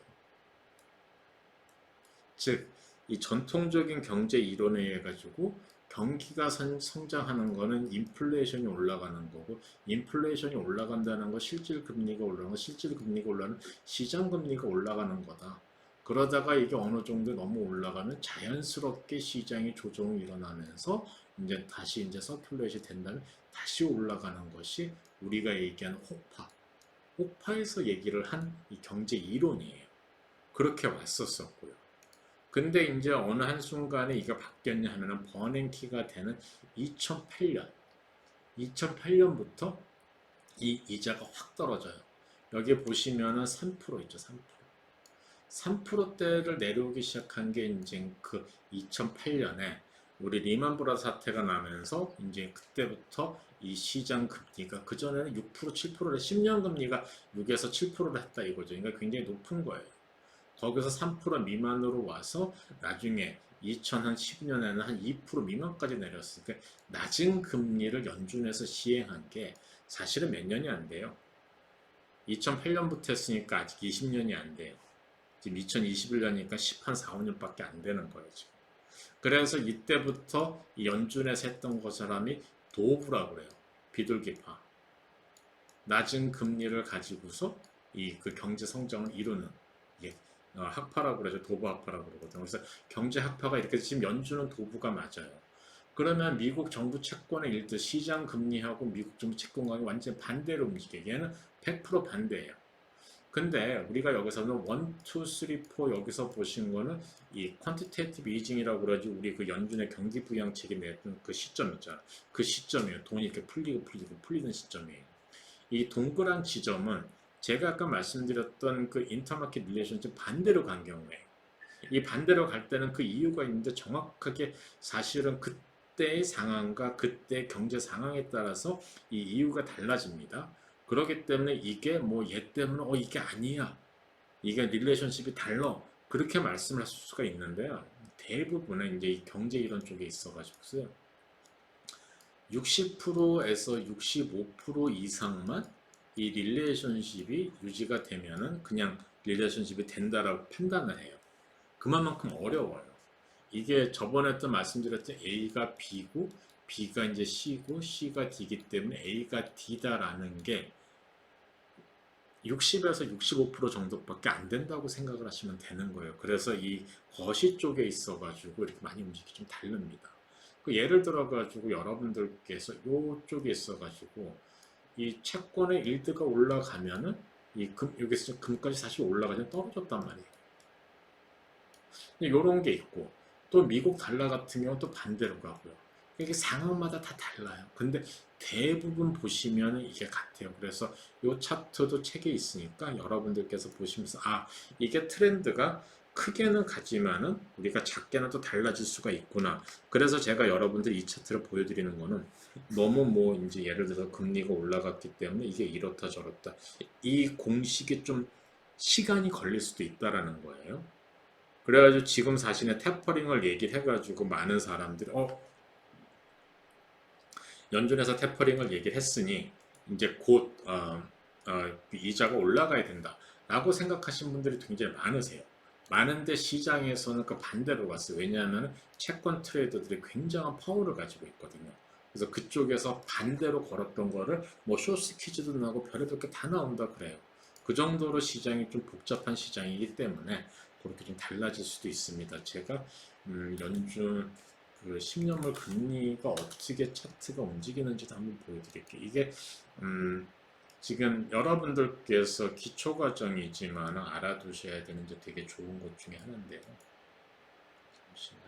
즉, 이 전통적인 경제 이론에 의해 가지고 경기가 성장하는 거는 인플레이션이 올라가는 거고 인플레이션이 올라간다는 거 실질 금리가 올라가는 거 실질 금리가 올라가는 시장 금리가 올라가는 거다. 그러다가 이게 어느 정도 너무 올라가면 자연스럽게 시장이 조정이 일어나면서 이제 다시 이제 서큘레이션이 된다면 다시 올라가는 것이 우리가 얘기하는 호파에서 얘기를 한 이 경제 이론이에요. 그렇게 왔었었고요. 근데 이제 어느 한순간에 이가 바뀌었냐 하면은 버냉키가 되는 2008년부터 이 이자가 확 떨어져요. 여기 보시면은 3% 있죠, 3%. 3%대를 내려오기 시작한 게 이제 그 2008년에 우리 리만 브라더 사태가 나면서 이제 그때부터 이 시장 금리가 그전에는 6%, 7%를 10년 금리가 6에서 7%를 했다 이거죠. 그러니까 굉장히 높은 거예요. 거기서 3% 미만으로 와서 나중에 2012년에는 한 2% 미만까지 내렸으니까 낮은 금리를 연준에서 시행한 게 사실은 몇 년이 안 돼요. 2008년부터 했으니까 아직 20년이 안 돼요. 지금 2021년이니까 10한 4, 5년밖에 안 되는 거예요, 지금. 그래서 이때부터 연준에서 했던 거 사람이 도브라고 그래요. 비둘기파. 낮은 금리를 가지고서 이 그 경제 성장을 이루는 예, 학파라고 그러죠. 도부 학파라고 그러거든요. 그래서 경제 학파가 이렇게 지금 연준은 도부가 맞아요. 그러면 미국 정부 채권의 일들 시장 금리하고 미국 정부 채권과 완전 반대로 움직여요. 얘는 100% 반대예요. 근데 우리가 여기서는 1, 2, 3, 4 여기서 보신 거는 이 퀀티테이티브 이징이라고 그러지 우리 그 연준의 경기 부양책이 냈던 그 시점 있잖아. 그 시점이에요. 돈이 이렇게 풀리는 시점이에요. 이 동그란 지점은 제가 아까 말씀드렸던 그 인터마켓 릴레이션십 반대로 간 경우에 이 반대로 갈 때는 그 이유가 있는데 정확하게 사실은 그때의 상황과 그때 경제 상황에 따라서 이 이유가 달라집니다. 그렇기 때문에 이게 뭐 얘 때문에 이게 아니야. 이게 릴레이션십이 달라. 그렇게 말씀을 하실 수가 있는데요. 대부분은 이제 이 경제 이론 쪽에 있어가지고요. 60%에서 65% 이상만 이 릴레이션십이 유지가 되면은 그냥 릴레이션십이 된다라고 판단을 해요. 그만큼 어려워요. 이게 저번에 또 말씀드렸던 A가 B고 B가 이제 C고 C가 D이기 때문에 A가 D다라는 게 60에서 65% 정도밖에 안 된다고 생각을 하시면 되는 거예요. 그래서 이 거시 쪽에 있어가지고 이렇게 많이 움직이 좀 다릅니다. 그 예를 들어가지고 여러분들께서 이쪽에 있어가지고 이 채권의 일드가 올라가면은 여기서 금까지 다시 올라가면 떨어졌단 말이에요. 이런 게 있고 또 미국 달러 같은 경우는 또 반대로 가고요. 이게 상황마다 다 달라요. 근데 대부분 보시면 이게 같아요. 그래서 이 차트도 책에 있으니까 여러분들께서 보시면서 이게 트렌드가 크게는 가지만은 우리가 작게는 또 달라질 수가 있구나. 그래서 제가 여러분들 이 차트를 보여드리는 거는 너무 뭐 이제 예를 들어서 금리가 올라갔기 때문에 이게 이렇다 저렇다 이 공식이 좀 시간이 걸릴 수도 있다라는 거예요. 그래가지고 지금 사실은 테퍼링을 얘기를 해가지고 많은 사람들이 연준에서 테퍼링을 얘기를 했으니 이제 곧 이자가 올라가야 된다라고 생각하신 분들이 굉장히 많으세요. 많은데 시장에서는 그 반대로 갔어요. 왜냐하면 채권 트레이더들이 굉장한 파워를 가지고 있거든요. 그래서 그쪽에서 반대로 걸었던 거를 뭐 쇼스 퀴즈도 나오고 별의별 게 다 나온다 그래요. 그 정도로 시장이 좀 복잡한 시장이기 때문에 그렇게 좀 달라질 수도 있습니다. 제가 연준 그 10년물 금리가 어떻게 차트가 움직이는지도 한번 보여드릴게요. 이게 지금 여러분들께서 기초과정이지만 알아두셔야 되는 게 되게 좋은 것 중에 하나인데요. 잠시만요.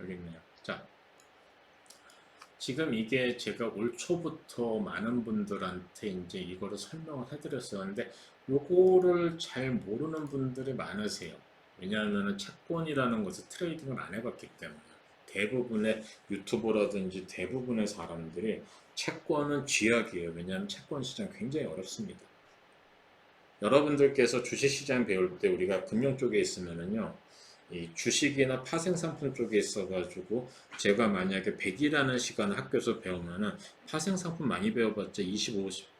여기 있네요. 자, 지금 이게 제가 올 초부터 많은 분들한테 이제 이거를 설명을 해드렸어요. 근데 요거를 잘 모르는 분들이 많으세요. 왜냐하면 채권이라는 것을 트레이딩을 안 해봤기 때문에 대부분의 유튜버라든지 대부분의 사람들이 채권은 쥐약이에요. 왜냐하면 채권 시장 굉장히 어렵습니다. 여러분들께서 주식시장 배울 때 우리가 금융 쪽에 있으면은요. 이 주식이나 파생상품 쪽에 있어가지고 제가 만약에 100이라는 시간을 학교에서 배우면은 파생상품 많이 배워봤자 20,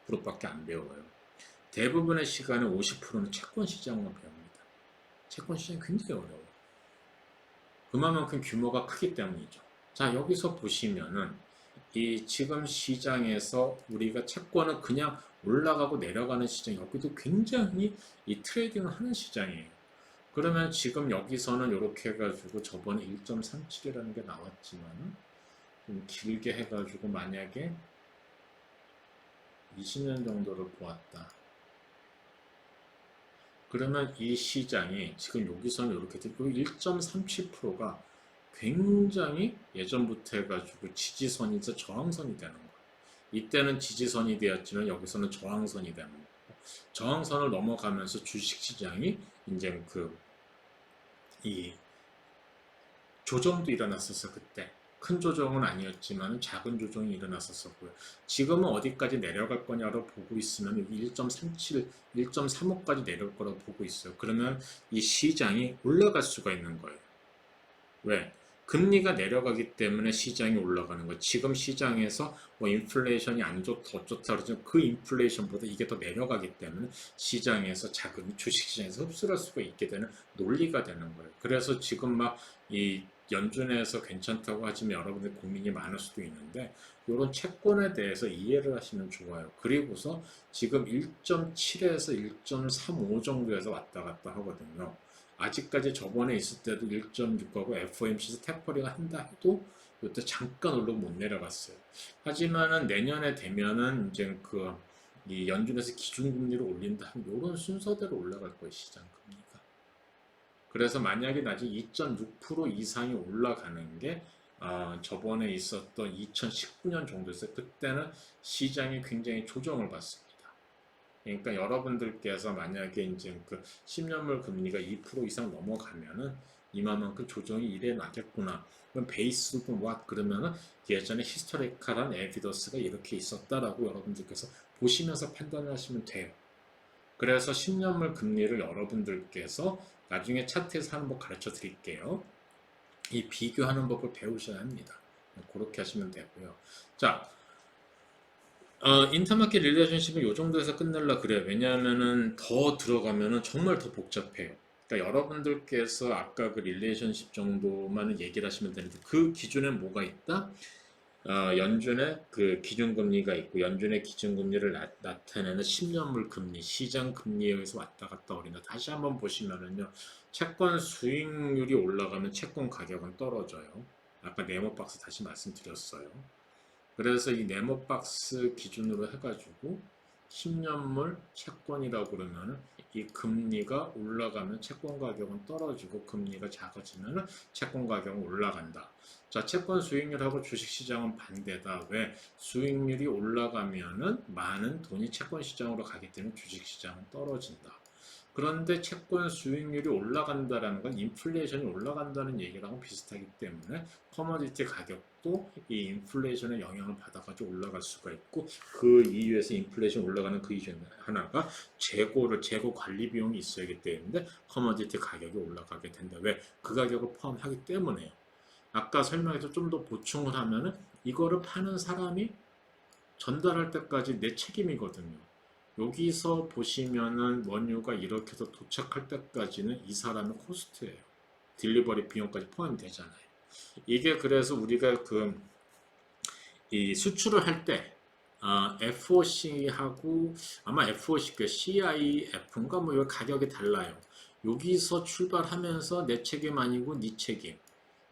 50%밖에 안 배워요. 대부분의 시간에 50%는 채권 시장만 배웁니다. 채권 시장이 굉장히 어려워요. 그만큼 규모가 크기 때문이죠. 자, 여기서 보시면은 이 지금 시장에서 우리가 채권은 그냥 올라가고 내려가는 시장, 여기도 굉장히 이 트레이딩을 하는 시장이에요. 그러면 지금 여기서는 이렇게 해가지고 저번에 1.37이라는 게 나왔지만 좀 길게 해가지고 만약에 20년 정도를 보았다. 그러면 이 시장이 지금 여기서는 이렇게 되고 1.37%가 굉장히 예전부터 해가지고 지지선에서 저항선이 되는 거예요. 이때는 지지선이 되었지만 여기서는 저항선이 되는 거예요. 저항선을 넘어가면서 주식시장이 이제 이 조정도 일어났었어. 그때 큰 조정은 아니었지만 작은 조정이 일어났었고요. 지금은 어디까지 내려갈 거냐로 보고 있으면 여기 1.37, 1.35까지 내려올 거라고 보고 있어요. 그러면 이 시장이 올라갈 수가 있는 거예요. 왜? 금리가 내려가기 때문에 시장이 올라가는 거예요. 지금 시장에서 뭐 인플레이션이 안 좋다 어쩌다 그러지만 그 인플레이션보다 이게 더 내려가기 때문에 시장에서 자금이 주식시장에서 흡수할 수가 있게 되는 논리가 되는 거예요. 그래서 지금 막 이 연준에서 괜찮다고 하지만 여러분들 고민이 많을 수도 있는데 이런 채권에 대해서 이해를 하시면 좋아요. 그리고서 지금 1.7에서 1.35 정도에서 왔다 갔다 하거든요. 아직까지 저번에 있을 때도 1.6하고 FOMC에서 테퍼링을 한다 해도 이때 잠깐 올라고 못 내려갔어요. 하지만은 내년에 되면은 이제 이 연준에서 기준금리를 올린다 하면 이런 순서대로 올라갈 거예요, 시장 금리가. 그래서 만약에 나중에 2.6% 이상이 올라가는 게 저번에 있었던 2019년 정도였어요. 그때는 시장이 굉장히 조정을 받습니다. 그러니까 여러분들께서 만약에 이제 그 10년물 금리가 2% 이상 넘어가면은 이만큼 조정이 일어나겠구나. 그럼 베이스도 와 그러면은 예전에 히스토리컬한 에비던스가 이렇게 있었다라고 여러분들께서 보시면서 판단하시면 돼요. 그래서 10년물 금리를 여러분들께서 나중에 차트에서 하는 법 가르쳐 드릴게요. 이 비교하는 법을 배우셔야 합니다. 그렇게 하시면 되고요. 자, 인터마켓 릴레이션십은 이 정도에서 끝낼라 그래요. 왜냐하면은 더 들어가면은 정말 더 복잡해요. 그러니까 여러분들께서 아까 그 릴레이션십 정도만 얘기를 하시면 되는데 그 기준에 뭐가 있다? 연준의 그 기준금리가 있고 연준의 기준금리를 나타내는 10년물 금리, 시장 금리에 의해서 왔다 갔다 어린다. 다시 한번 보시면은요. 채권 수익률이 올라가면 채권 가격은 떨어져요. 아까 네모박스 다시 말씀드렸어요. 그래서 이 네모박스 기준으로 해가지고 10년물 채권이라고 그러면은 이 금리가 올라가면 채권 가격은 떨어지고 금리가 작아지면 채권 가격은 올라간다. 자, 채권 수익률하고 주식시장은 반대다. 왜? 수익률이 올라가면은 많은 돈이 채권 시장으로 가기 때문에 주식시장은 떨어진다. 그런데 채권 수익률이 올라간다는 건 인플레이션이 올라간다는 얘기랑 비슷하기 때문에 커머디티 가격도 이 인플레이션의 영향을 받아가지고 올라갈 수가 있고, 그 이유에서 인플레이션 올라가는 그 이유 하나가 재고 관리 비용이 있어야 하기 때문에 커머디티 가격이 올라가게 된다. 왜? 그 가격을 포함하기 때문에요. 아까 설명해서 좀 더 보충을 하면은 이거를 파는 사람이 전달할 때까지 내 책임이거든요. 여기서 보시면은 원유가 이렇게 해서 도착할 때까지는 이 사람의 코스트예요. 딜리버리 비용까지 포함이 되잖아요. 이게 그래서 우리가 이 수출을 할 때 FOC하고 아마 FOC 그 CIF인가 뭐 이 가격이 달라요. 여기서 출발하면서 내 책임 아니고 네 책임.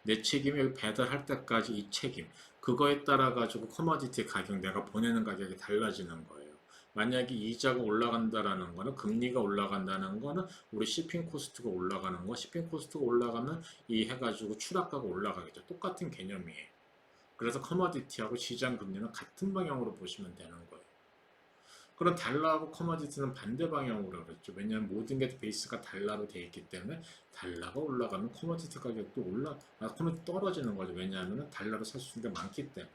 내 책임이 배달할 때까지 이 책임. 그거에 따라 가지고 커머디티 가격 내가 보내는 가격이 달라지는 거예요. 만약에 이자가 올라간다라는 거는 금리가 올라간다는 거는 우리 shipping 코스트가 올라가는 거, shipping 코스트가 올라가면 이 해가지고 추락가가 올라가겠죠. 똑같은 개념이에요. 그래서 커머디티하고 시장 금리는 같은 방향으로 보시면 되는 거예요. 그럼 달러하고 커머디티는 반대 방향으로 그랬죠. 왜냐하면 모든 게 베이스가 달러로 되어 있기 때문에 달러가 올라가면 커머디티 가격도 커머디티 떨어지는 거죠. 왜냐하면 달러로 살 수 있는 게 많기 때문에.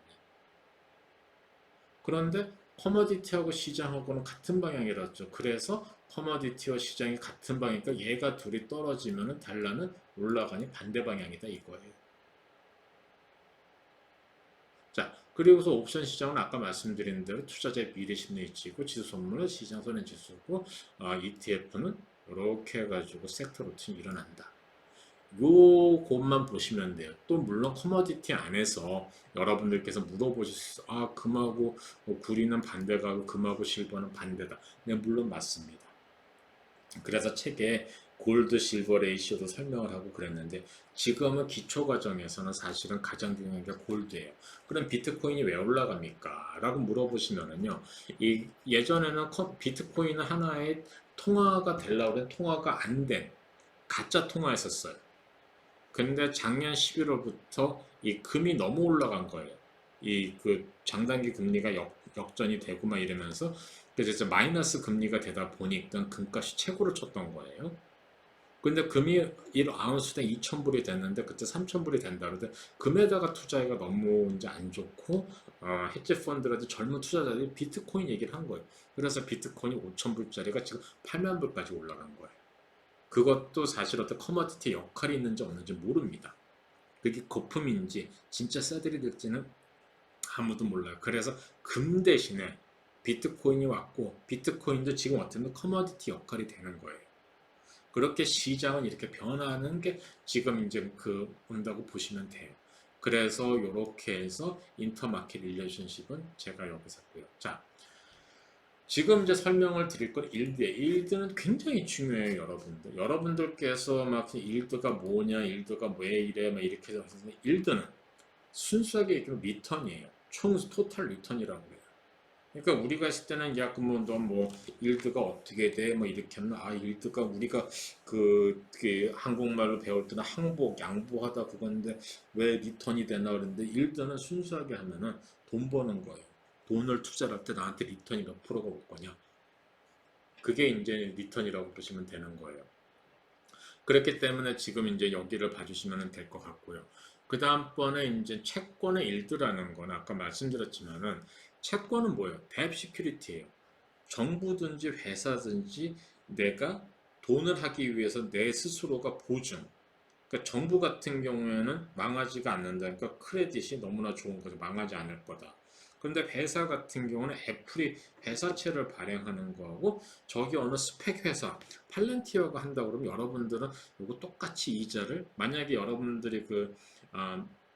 그런데 커머디티하고 시장하고는 같은 방향이었죠. 그래서 커머디티와 시장이 같은 방향이니까 얘가 둘이 떨어지면 달러는 올라가니 반대 방향이다 이거예요. 자, 그리고서 옵션 시장은 아까 말씀드린 대로 투자자의 미래 심리 있고 지수 선물은 시장 선행 지수고 ETF는 이렇게 해가지고 섹터 루틴이 일어난다. 요것만 보시면 돼요. 또 물론 커머디티 안에서 여러분들께서 물어보실 수 있어요. 금하고 구리는 반대가 고 금하고 실버는 반대다. 네, 물론 맞습니다. 그래서 책에 골드 실버 레이시오도 설명을 하고 그랬는데 지금은 기초 과정에서는 사실은 가장 중요한 게 골드예요. 그럼 비트코인이 왜 올라갑니까? 라고 물어보시면은요. 예전에는 비트코인은 하나의 통화가 되려고 해 통화가 안 된 가짜 통화였었어요. 근데 작년 11월부터 이 금이 너무 올라간 거예요. 장단기 금리가 역전이 되고 막 이러면서 그래서 이제 마이너스 금리가 되다 보니까 금값이 최고를 쳤던 거예요. 근데 금이 1아운스당 2,000불이 됐는데 그때 3,000불이 된다 그러는데 금에다가 투자하기가 너무 이제 안 좋고 헤지 펀드라든지 젊은 투자자들이 비트코인 얘기를 한 거예요. 그래서 비트코인이 5,000불짜리가 지금 8만 불까지 올라간 거예요. 그것도 사실 어떤 커머디티 역할이 있는지 없는지 모릅니다. 그게 거품인지 진짜 싸들이 될지는 아무도 몰라요. 그래서 금 대신에 비트코인이 왔고 비트코인도 지금 어떻게 보면 커머디티 역할이 되는 거예요. 그렇게 시장은 이렇게 변하는 게 지금 이제 온다고 보시면 돼요. 그래서 이렇게 해서 인터마켓 릴레이션십은 제가 여기서 했고요. 자, 지금 이제 설명을 드릴 건 일드예요. 일드는 굉장히 중요해요, 여러분들. 여러분들께서 막 일드가 뭐냐, 일드가 왜 이래, 막 이렇게 해서 일드는 순수하게 얘기하면 리턴이에요. 총 토탈 리턴이라고 해요. 그러니까 우리가 했을 때는 야, 그러면 너뭐 일드가 어떻게 돼? 뭐 이렇게 하면 일드가 우리가 한국말로 배울 때는 항복, 양보하다 그건데 왜 리턴이 되나 그러는데 일드는 순수하게 하면은 돈 버는 거예요. 돈을 투자할 때 나한테 리턴이 몇 프로가 올 거냐? 그게 이제 리턴이라고 보시면 되는 거예요. 그렇기 때문에 지금 이제 여기를 봐주시면 될 것 같고요. 그 다음번에 이제 채권의 일드라는 건 아까 말씀드렸지만은 채권은 뭐예요? 뎁 시큐리티예요. 정부든지 회사든지 내가 돈을 하기 위해서 내 스스로가 보증. 그러니까 정부 같은 경우에는 망하지가 않는다. 그러니까 크레딧이 너무나 좋은 거죠. 망하지 않을 거다. 그런데 회사 같은 경우는 애플이 회사채를 발행하는 거하고 저기 어느 스펙 회사 팔렌티어가 한다고 그러면 여러분들은 이거 똑같이 이자를 만약에 여러분들이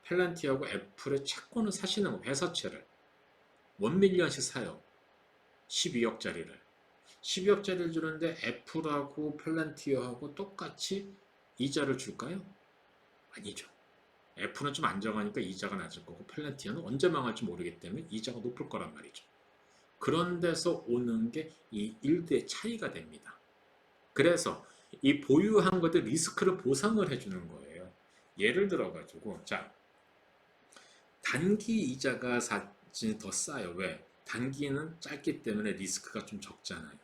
팔렌티어하고 애플의 채권을 사시는 거 회사채를 1밀리언씩 사요. 12억짜리를 12억짜리를 주는데 애플하고 팔렌티어하고 똑같이 이자를 줄까요? 아니죠. F는 좀 안정하니까 이자가 낮을 거고 팔란티어는 언제 망할지 모르기 때문에 이자가 높을 거란 말이죠. 그런 데서 오는 게 이 일드의 차이가 됩니다. 그래서 이 보유한 것들 리스크를 보상을 해주는 거예요. 예를 들어가지고 자 단기 이자가 사실 더 싸요. 왜? 단기는 짧기 때문에 리스크가 좀 적잖아요.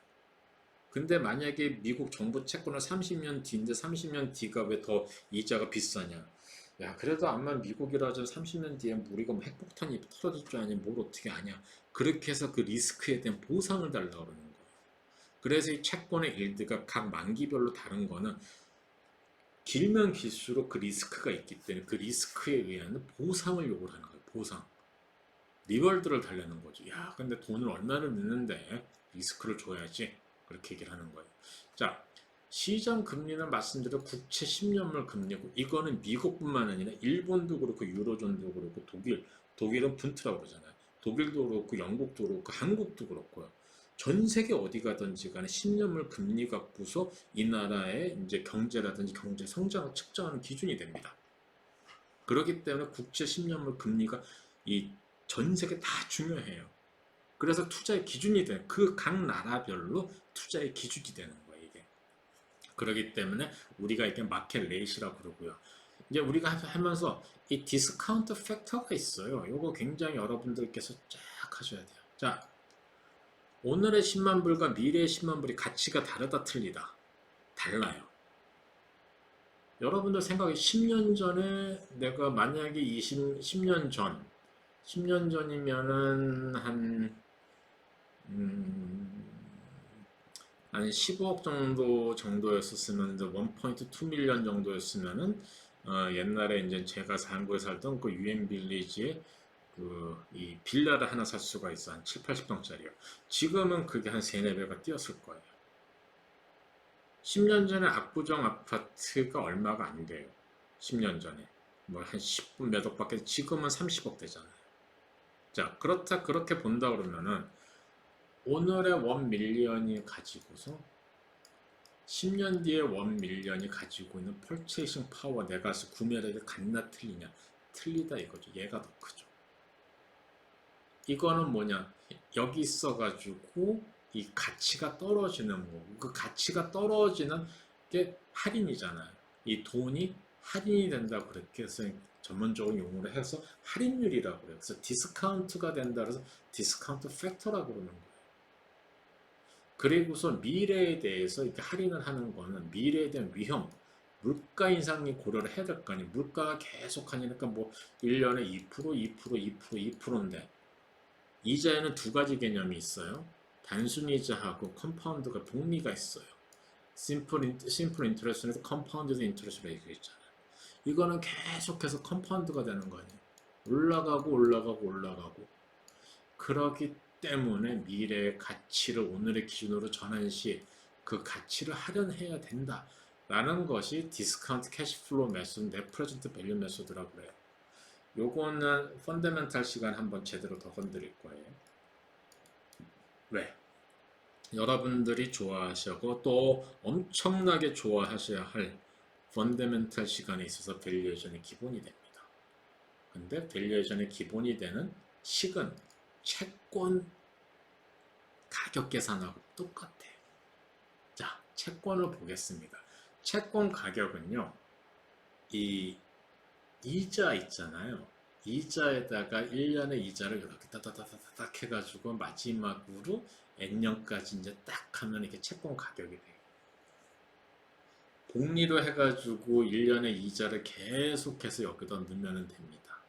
근데 만약에 미국 정부 채권을 30년 뒤인데 30년 뒤가 왜 더 이자가 비싸냐? 야, 그래도 아마 미국이라도 30년 뒤에 우리가 뭐 핵폭탄이 터질 줄 아니 뭘 어떻게 아냐? 그렇게 해서 그 리스크에 대한 보상을 달라고 그러는 거예요. 그래서 이 채권의 일드가 각 만기별로 다른 거는 길면 길수록 그 리스크가 있기 때문에 그 리스크에 의한 보상을 요구를 하는 거예요. 보상. 리월드를 달라는 거죠. 야, 근데 돈을 얼마를 넣는데 리스크를 줘야지. 그렇게 얘기를 하는 거예요. 자, 시장 금리는 말씀드린 국채 10년물 금리고 이거는 미국뿐만 아니라 일본도 그렇고 유로존도 그렇고 독일은 분트라고 그러잖아요. 독일도 그렇고 영국도 그렇고 한국도 그렇고요. 전 세계 어디 가든지 간에 10년물 금리 갖고서 이 나라의 이제 경제라든지 경제 성장을 측정하는 기준이 됩니다. 그렇기 때문에 국채 10년물 금리가 이 전 세계 다 중요해요. 그래서 투자의 기준이 돼요. 그 각 나라별로 투자의 기준이 되는 거예요, 이게. 그렇기 때문에 우리가 이게 마켓 레이시라고 그러고요. 이제 우리가 하면서 이 디스카운트 팩터가 있어요. 이거 굉장히 여러분들께서 쫙 하셔야 돼요. 자, 오늘의 10만 불과 미래의 10만 불이 가치가 다르다 틀리다. 달라요. 여러분들 생각에 10년 전에 내가 만약에 10년 전 10년 전이면은 한 15억 정도였었으면 1.2 밀리언 정도였으면은 옛날에 이제 제가 한국에 살던 그 유엔 빌리지에 그 이 빌라를 하나 살 수가 있어. 한 7, 80평짜리요. 지금은 그게 한 3, 4배가 뛰었을 거예요. 10년 전에 압구정 아파트가 얼마가 안 돼요. 10년 전에. 뭐 한 10분 몇 억밖에 지금은 30억 되잖아요. 자, 그렇게 본다 그러면은 오늘의 1 밀리언이 가지고서 10년 뒤에 1 밀리언이 가지고 있는 펄체이싱 파워 내가 구매력이 같나 틀리냐? 틀리다 이거죠. 얘가 더 크죠. 이거는 뭐냐? 여기 있어가지고 이 가치가 떨어지는 거고 그 가치가 떨어지는 게 할인이잖아요. 이 돈이 할인이 된다 그렇게 해서 전문적인 용어로 해서 할인율이라고 그래요. 그래서 디스카운트가 된다 그래서 디스카운트 팩터라고 그러는 거예요. 그리고서 미래에 대해서 이렇게 할인을 하는 거는 미래에 대한 위험, 물가 인상이 고려를 해야 될 거 아니에요. 물가가 계속 하니까 뭐 1년에 2%, 2%, 2%, 2%인데 이자에는 두 가지 개념이 있어요. 단순 이자하고 컴파운드가 복리가 있어요. 심플 인터레스트에서 컴파운드 인터레스트 레이트 있잖아요. 이거는 계속해서 컴파운드가 되는 거 아니에요. 올라가고 올라가고 올라가고. 그러기 때문에 미래의 가치를 오늘의 기준으로 전환 시 그 가치를 할인해야 된다. 라는 것이 디스카운트 캐시플로우 메소드, 넷 프레젠트 밸류 메소드라고 그래요. 요거는 펀더멘탈 시간 한번 제대로 더 건드릴 거예요. 왜? 여러분들이 좋아하시고 또 엄청나게 좋아하셔야 할 펀더멘탈 시간에 있어서 밸류에이션이 기본이 됩니다. 근데 밸류에이션의 기본이 되는 식은 채권 가격 계산하고 똑같아요. 자, 채권을 보겠습니다. 채권 가격은요, 이 이자 있잖아요. 이자에다가 1년의 이자를 이렇게 따다다다닥 해가지고 마지막으로 N년까지 이제 딱 하면 이게 채권 가격이 돼요. 복리로 해가지고 1년의 이자를 계속해서 여기다 넣으면 됩니다.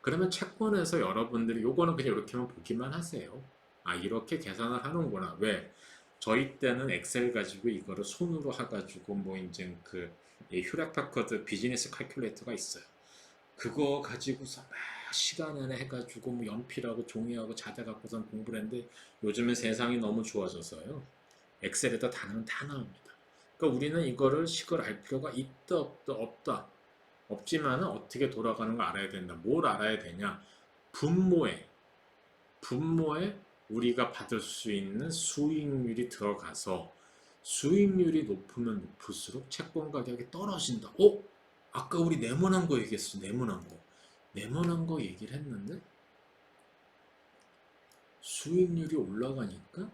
그러면 채권에서 여러분들이 요거는 그냥 이렇게만 보기만 하세요. 아, 이렇게 계산을 하는구나. 왜? 저희 때는 엑셀 가지고 이거를 손으로 해가지고 뭐 이제 그 휴렉 파커드 비즈니스 칼큘레이터가 있어요. 그거 가지고서 막 시간 안에 해가지고 뭐 연필하고 종이하고 자대 갖고선 공부를 했는데 요즘은 세상이 너무 좋아져서요. 엑셀에다 다 넣으면 다 나옵니다. 그러니까 우리는 이거를 식을 알 필요가 있다 없다 없다. 없지만 어떻게 돌아가는 걸 알아야 된다. 뭘 알아야 되냐? 분모에 우리가 받을 수 있는 수익률이 들어가서 수익률이 높으면 높을수록 채권 가격이 떨어진다. 오? 아까 우리 네모난 거 얘기했어. 네모난 거 얘기를 했는데 수익률이 올라가니까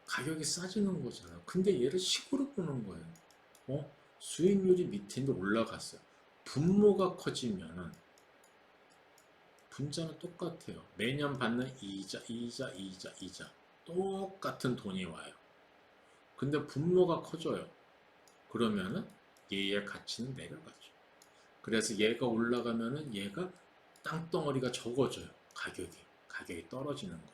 가격이 싸지는 거잖아. 근데 얘를 식으로 보는 거예요. 수익률이 밑인데 올라갔어요. 분모가 커지면은 분자는 똑같아요. 매년 받는 이자 똑같은 돈이 와요. 근데 분모가 커져요. 그러면은 얘의 가치는 내려가죠. 그래서 얘가 올라가면은 얘가 땅덩어리가 적어져요. 가격이 떨어지는 거예요.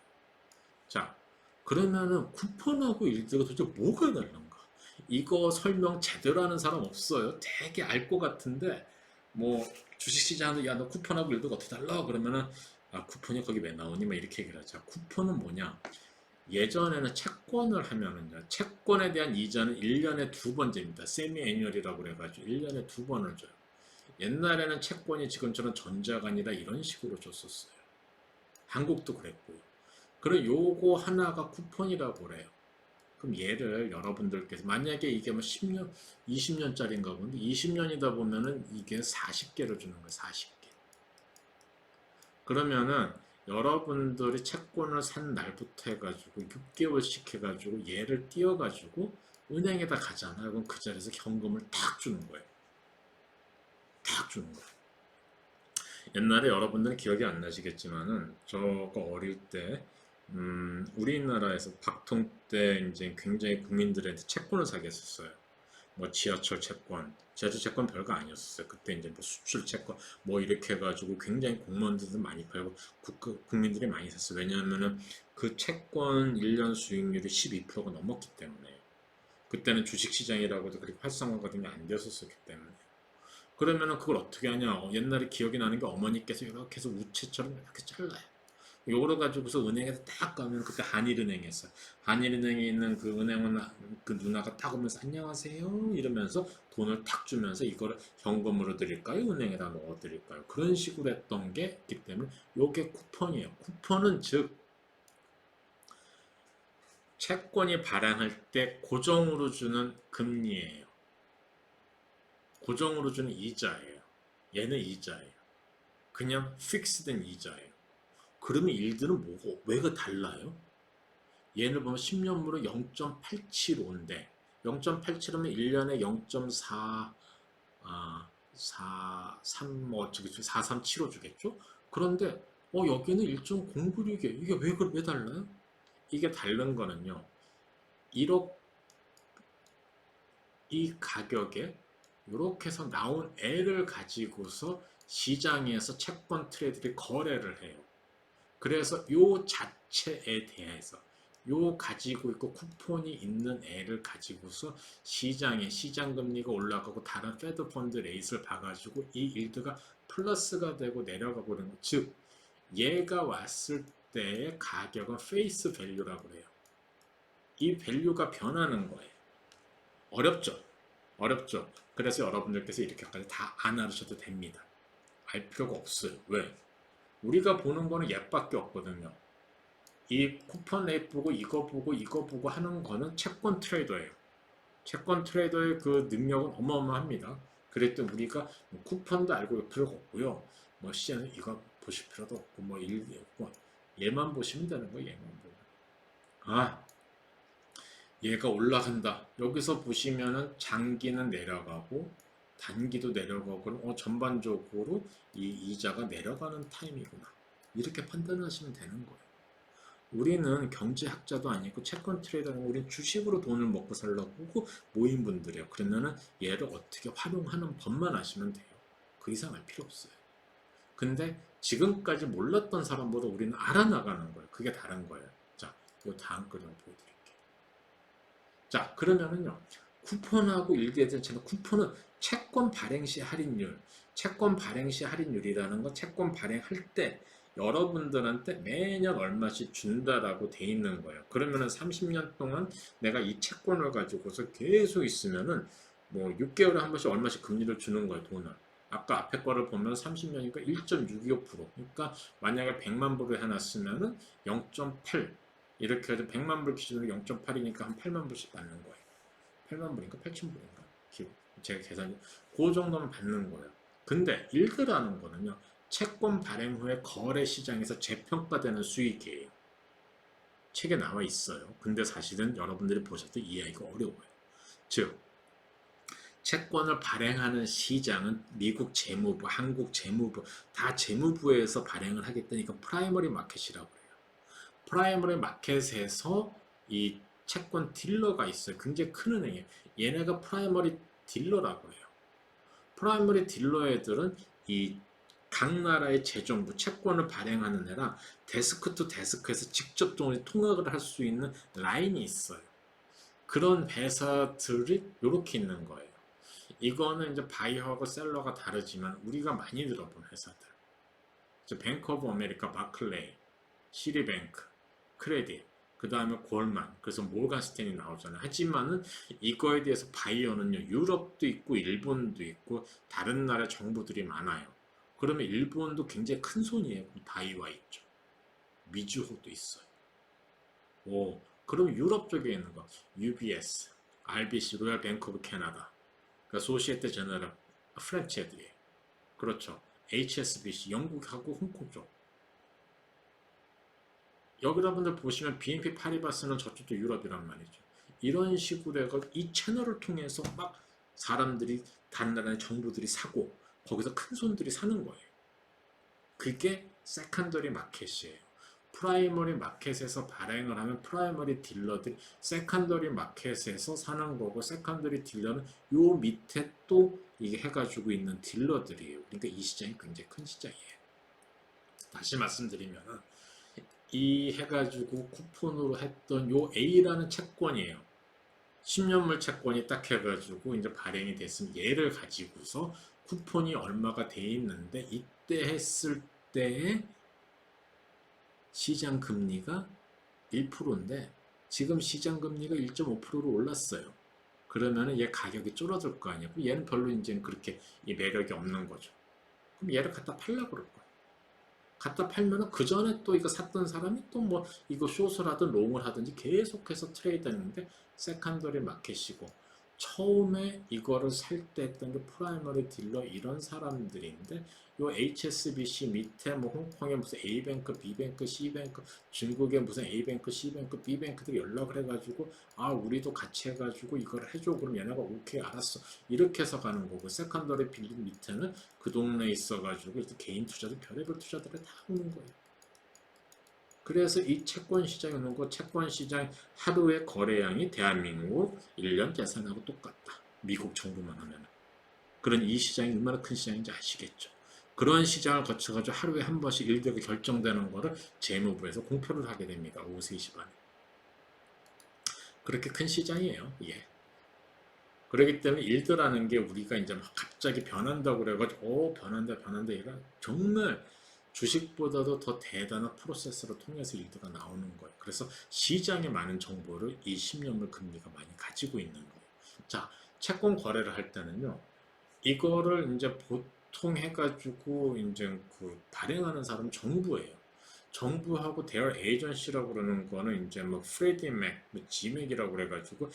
자, 그러면은 쿠폰하고 일드가 도대체 뭐가 다른가? 이거 설명 제대로 하는 사람 없어요. 되게 알 것 같은데 뭐 주식시장도 야 너 쿠폰하고 일드가 어떻게 달라? 그러면은 아 쿠폰이 거기 왜 나오니? 막 이렇게 얘기를 하죠. 쿠폰은 뭐냐? 예전에는 채권을 하면은요. 채권에 대한 이자는 1년에 두 번째입니다. 세미 애뉴얼이라고 그래가지고 1년에 두 번을 줘요. 옛날에는 채권이 지금처럼 전자가 아니라 이런 식으로 줬었어요. 한국도 그랬고요. 그럼 요거 하나가 쿠폰이라고 그래요. 그럼 얘를 여러분들께서 만약에 이게 뭐 10년, 20년짜리인가 본데 20년이다 보면은 이게 40개를 주는 거예요. 40개. 그러면은 여러분들이 채권을 산 날부터 해가지고 6개월씩 해가지고 얘를 띄워가지고 은행에다 가잖아요. 그럼 그 자리에서 현금을 탁 주는 거예요. 탁 주는 거예요. 옛날에 여러분들은 기억이 안 나시겠지만은 저거 어릴 때 우리나라에서 박통 때 이제 굉장히 국민들한테 채권을 사게 했었어요. 뭐 지하철 채권 별거 아니었어요. 그때 이제 뭐 수출 채권 뭐 이렇게 해가지고 굉장히 공무원들도 많이 팔고 국민들이 많이 샀어요. 왜냐하면은 그 채권 1년 수익률이 12%가 넘었기 때문에 그때는 주식시장이라고도 그렇게 활성화가 안 됐었기 때문에 그러면은 그걸 어떻게 하냐? 옛날에 기억이 나는 게 어머니께서 이렇게 해서 우체처럼 이렇게 잘라요. 요거를 가지고서 은행에서 딱 가면 그때 한일은행이었어요. 한일은행에 있는 그 은행은 그 누나가 딱 오면서 안녕하세요 이러면서 돈을 탁 주면서 이거를 현금으로 드릴까요? 은행에다 넣어 드릴까요? 그런 식으로 했던 게 있기 때문에 요게 쿠폰이에요. 쿠폰은 즉 채권이 발행할 때 고정으로 주는 금리예요. 고정으로 주는 이자예요. 얘는 이자예요. 그냥 픽스된 이자예요. 그러면 일들은 뭐고 왜가 달라요? 얘를 보면 10년물은 0.875인데 0.87하면 1년에 0.4 3 뭐 어쩌 4375 주겠죠? 그런데 여기는 1.096이게 이게 왜 달라요? 이게 다른 거는요. 1억 이 가격에 이렇게 해서 나온 애를 가지고서 시장에서 채권 트레이드들이 거래를 해요. 그래서 요 자체에 대해서 요 가지고 있고 쿠폰이 있는 애를 가지고서 시장에 시장금리가 올라가고 다른 패드 펀드 레이스를 봐가지고 이 일드가 플러스가 되고 내려가고 그러는 거. 즉 얘가 왔을 때의 가격은 페이스 밸류라고 그래요. 이 밸류가 변하는 거예요. 어렵죠? 어렵죠? 그래서 여러분들께서 이렇게까지 다 안 알으셔도 됩니다. 알 필요가 없어요. 왜? 우리가 보는 거는 얘밖에 없거든요. 이 쿠폰 레이트 보고 이거 보고 하는 거는 채권 트레이더예요. 채권 트레이더의 그 능력은 어마어마합니다. 그랬더니 우리가 뭐 쿠폰도 알고 올 필요가 없고요. 뭐 시장은 이거 보실 필요도 없고 뭐 일도 없고 얘만 보시면 되는 거예요. 얘만 보면. 얘가 올라간다. 여기서 보시면은 장기는 내려가고 단기도 내려가고 그럼 전반적으로 이 이자가 내려가는 타임이구나. 이렇게 판단하시면 되는 거예요. 우리는 경제학자도 아니고 채권 트레이더는 우리는 주식으로 돈을 먹고 살라고 모인 분들이에요. 그러면은 얘를 어떻게 활용하는 법만 아시면 돼요. 그 이상 할 필요 없어요. 근데 지금까지 몰랐던 사람보다 우리는 알아나가는 거예요. 그게 다른 거예요. 자, 이 다음 그림 보여드릴게요. 자, 그러면은요. 쿠폰하고 일개에 대한 차이는 쿠폰은 채권 발행 시 할인율, 채권 발행 시 할인율이라는 건 채권 발행할 때 여러분들한테 매년 얼마씩 준다라고 돼 있는 거예요. 그러면은 30년 동안 내가 이 채권을 가지고서 계속 있으면은 뭐 6개월에 한 번씩 얼마씩 금리를 주는 거예요, 돈을. 아까 앞에 거를 보면 30년이니까 1.625%. 그러니까 만약에 100만 불을 해놨으면은 0.8 이렇게 해서 100만 불 기준으로 0.8이니까 한 8만 불씩 받는 거예요. 8만 불인가 8천 불인가 기억. 제가 계산, 그 정도면 받는 거예요. 근데 일드라는 거는요, 채권 발행 후에 거래 시장에서 재평가되는 수익이에요. 책에 나와 있어요. 근데 사실은 여러분들이 보셔도 이해하기가 어려워요. 즉, 채권을 발행하는 시장은 미국 재무부, 한국 재무부, 다 재무부에서 발행을 하기 때문에 이건 프라이머리 마켓이라고 해요. 프라이머리 마켓에서 이 채권 딜러가 있어요. 굉장히 큰 은행이에요. 얘네가 프라이머리 딜러라고 해요. 프라이머리 딜러 애들은 이 각 나라의 재정부 채권을 발행하는 애랑 데스크 투 데스크에서 직접 통화를 할 수 있는 라인이 있어요. 그런 회사들이 이렇게 있는 거예요. 이거는 이제 바이어하고 셀러가 다르지만 우리가 많이 들어본 회사들. 뱅크 오브 아메리카, 바클레이, 시리뱅크, 크레딧, 그 다음에 골만, 그래서 몰간 스탠이 나오잖아요. 하지만은 이거에 대해서 바이어는요, 유럽도 있고 일본도 있고 다른 나라 정부들이 많아요. 그러면 일본도 굉장히 큰 손이에요. 바이와 있죠. 미주호도 있어요. 오, 그럼 유럽 쪽에 있는 거 UBS, RBC, 로얄 뱅크 오브 캐나다, 그러니까 소시에테 제너럴 프렌치 애들이에요. 그렇죠. HSBC 영국하고 홍콩 쪽. 여러분들 보시면 BNP 파리바스는 저쪽도 유럽이란 말이죠. 이런 식으로 해서 이 채널을 통해서 막 사람들이 다른 나라의 정부들이 사고 거기서 큰 손들이 사는 거예요. 그게 세컨더리 마켓이에요. 프라이머리 마켓에서 발행을 하면 프라이머리 딜러들이 세컨더리 마켓에서 사는 거고, 세컨더리 딜러는 요 밑에 또 이게 해가지고 있는 딜러들이에요. 그러니까 이 시장이 굉장히 큰 시장이에요. 다시 말씀드리면 이 해가지고 쿠폰으로 했던 요 A라는 채권이에요. 10년물 채권이 딱 해가지고 이제 발행이 됐으면 얘를 가지고서 쿠폰이 얼마가 돼 있는데 이때 했을 때의 시장 금리가 1%인데 지금 시장 금리가 1.5%로 올랐어요. 그러면은 얘 가격이 줄어들 거 아니야. 얘는 별로 이제 그렇게 이 매력이 없는 거죠. 그럼 얘를 갖다 팔려고 그럴 거야. 갖다 팔면은 그 전에 또 이거 샀던 사람이 또 뭐 이거 숏을 하든 롱을 하든지 계속해서 트레이드 하는데 세컨더리 마켓이고, 처음에 이거를 살 때 했던 게 프라이머리 딜러 이런 사람들인데, 요 HSBC 밑에 뭐 홍콩에 무슨 A뱅크, B뱅크, C뱅크, 중국에 무슨 A뱅크, C뱅크, B뱅크들이 연락을 해가지고 아 우리도 같이 해가지고 이걸 해줘. 그럼 얘네가 오케이 알았어 이렇게 해서 가는 거고, 세컨더리 빌딩 밑에는 그 동네에 있어가지고 개인 투자들 별의별 투자들이 다 오는 거예요. 그래서 이 채권 시장에 오는 거, 채권 시장 하루의 거래량이 대한민국 1년 계산하고 똑같다. 미국 정부만 하면. 그런 이 시장이 얼마나 큰 시장인지 아시겠죠. 그런 시장을 거쳐가지고 하루에 한 번씩 일들이 결정되는 거를 재무부에서 공표를 하게 됩니다. 오후 3시 반에. 그렇게 큰 시장이에요. 예. 그렇기 때문에 일드라는 게 우리가 이제 막 갑자기 변한다고 그래가지고 변한다 이런 정말 주식보다도 더 대단한 프로세스를 통해서 일드가 나오는 거예요. 그래서 시장에 많은 정보를 이 10년물 금리가 많이 가지고 있는 거예요. 자, 채권 거래를 할 때는요, 이거를 이제 보통 해가지고 이제 그 발행하는 사람은 정부예요. 정부하고 대열 에이전시라고 그러는 거는 이제 뭐 프레디 맥, 뭐 지맥이라고 그래가지고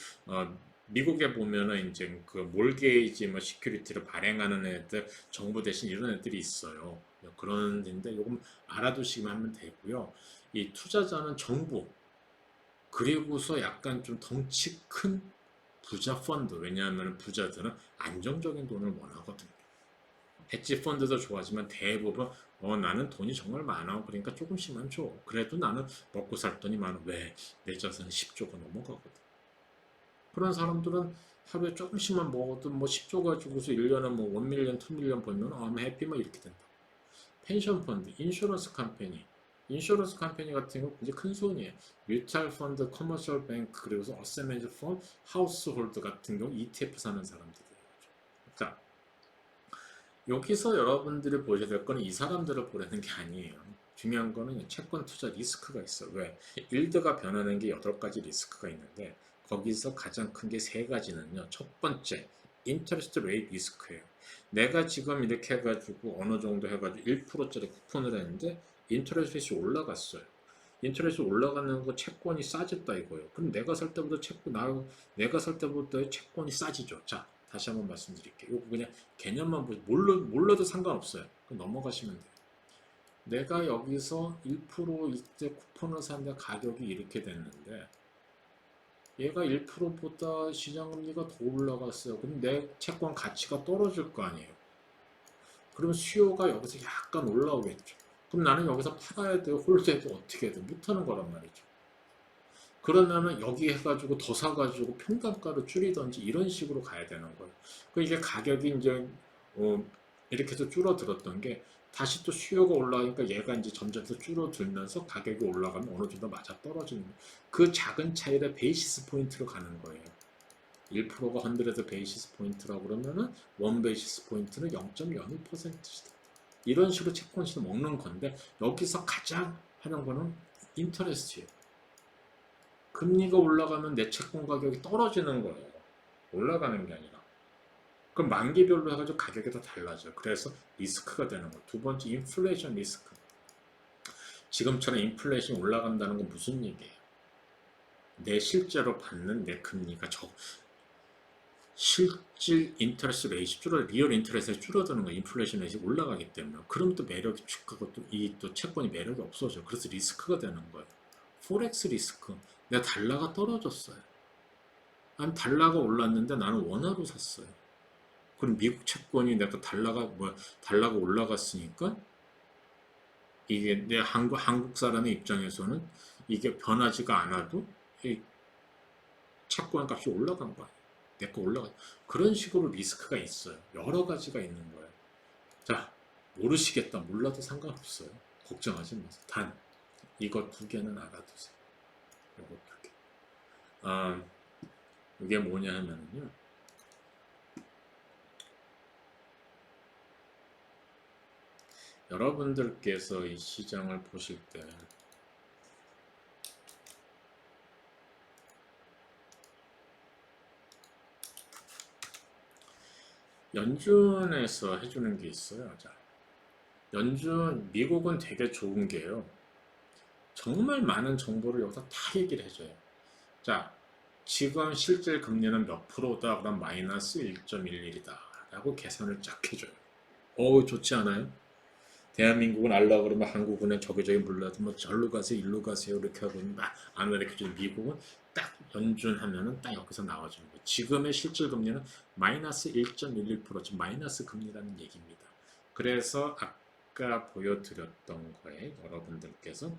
미국에 보면은 이제 그 몰게이지 뭐 시큐리티를 발행하는 애들, 정부 대신 이런 애들이 있어요. 그런 데인데 요금 알아두시기만 하면 되고요. 이 투자자는 정부, 그리고서 약간 좀 덩치 큰 부자 펀드, 왜냐하면 부자들은 안정적인 돈을 원하거든요. 헤지 펀드도 좋아하지만 대부분 나는 돈이 정말 많아. 그러니까 조금씩만 줘. 그래도 나는 먹고 살 돈이 많아. 왜? 내 자산은 10조가 넘어가거든. 그런 사람들은 하루에 조금씩만 먹어도 뭐 10조 가지고서 1년에 뭐 1밀리언, 2밀리언 벌면 I'm happy 뭐 이렇게 된다. 펜션 펀드, 인슈런스 컴퍼니. 인슈런스 컴퍼니 같은 경우 굉장히 큰 손이에요. 뮤탈 펀드, 커머셜 뱅크, 그리고서 어세메이저 펀드, 하우스홀드 같은 경우 ETF 사는 사람들이에요. 자, 여기서 여러분들이 보셔야 될 거는 이 사람들을 보라는 게 아니에요. 중요한 거는 채권 투자 리스크가 있어. 왜? 일드가 변하는 게 8가지 리스크가 있는데 거기서 가장 큰 게 3가지는요. 첫 번째, 인터레스트 레이트 리스크예요. 내가 지금 이렇게 해가지고 어느 정도 해가지고 1%짜리 쿠폰을 했는데 인터레스트가 올라갔어요. 인터레스트 올라가는 거 채권이 싸졌다 이거예요. 그럼 내가 살 때보다 내가 살 때보다 채권이 싸지죠. 자, 다시 한번 말씀드릴게요. 이거 그냥 개념만 보시 몰라도 상관없어요. 넘어가시면 돼요. 내가 여기서 1% 이때 쿠폰을 샀는데 가격이 이렇게 됐는데 얘가 1%보다 시장금리가 더 올라갔어요. 그럼 내 채권 가치가 떨어질 거 아니에요. 그러면 수요가 여기서 약간 올라오겠죠. 그럼 나는 여기서 팔아야 돼요? 홀드해야 돼요? 어떻게 해야 돼요? 못하는 거란 말이죠. 그러면은 여기 해가지고 더 사가지고 평단가를 줄이든지 이런 식으로 가야 되는 거예요. 이게 가격이 이제 이렇게 해서 줄어들었던 게 다시 또 수요가 올라가니까 얘가 이제 점점 더 줄어들면서 가격이 올라가면 어느 정도 맞아 떨어지는 거예요. 그 작은 차이를 베이시스 포인트로 가는 거예요. 1%가 100 베이시스 포인트라고 그러면은 1 베이시스 포인트는 0.01%다. 이런 식으로 채권시는 먹는 건데 여기서 가장 하는 거는 인터레스트예요. 금리가 올라가면 내 채권 가격이 떨어지는 거예요. 올라가는 게 아니라. 그럼 만기별로 해가지고 가격이 다 달라져요. 그래서 리스크가 되는 거예요. 두 번째, 인플레이션 리스크. 지금처럼 인플레이션이 올라간다는 건 무슨 얘기예요? 내 실제로 받는 내 금리가 실질 인터레스트 레이트 리얼 인터레스트 줄어드는 거예요. 인플레이션 레이트 올라가기 때문에. 그럼 또 매력이 축하고 또 채권이 매력이 없어져요. 그래서 리스크가 되는 거예요. 포렉스 리스크. 내가 달러가 떨어졌어요. 아니 달러가 올랐는데 나는 원화로 샀어요. 그럼 미국 채권이 내가 달러가 올라갔으니까 이게 내 한국 사람의 입장에서는 이게 변하지가 않아도 이 채권 값이 올라간 거야. 내 거 올라가. 그런 식으로 리스크가 있어요. 여러 가지가 있는 거예요. 자, 모르시겠다. 몰라도 상관없어요. 걱정하지 마세요. 단 이것 두 개는 알아두세요. 이것 두 개. 이게 뭐냐 하면요. 여러분들께서 이 시장을 보실 때 연준에서 해주는 게 있어요. 자, 미국은 되게 좋은 게요. 정말 많은 정보를 여기서 다 얘기를 해줘요. 자, 지금 실질 금리는 몇 프로다? 그럼 마이너스 1.11이다. 라고 계산을 쫙 해줘요. 좋지 않아요? 대한민국은 알라 그러면 한국은행 저기 몰라도 뭐 절로 가세요, 일로 가세요 이렇게 하고 안 가르쳐주고 미국은 딱 연준하면은 딱 여기서 나와주는 거예요. 지금의 실질 금리는 마이너스 1.11%, 즉 마이너스 금리라는 얘기입니다. 그래서 아까 보여드렸던 거에 여러분들께서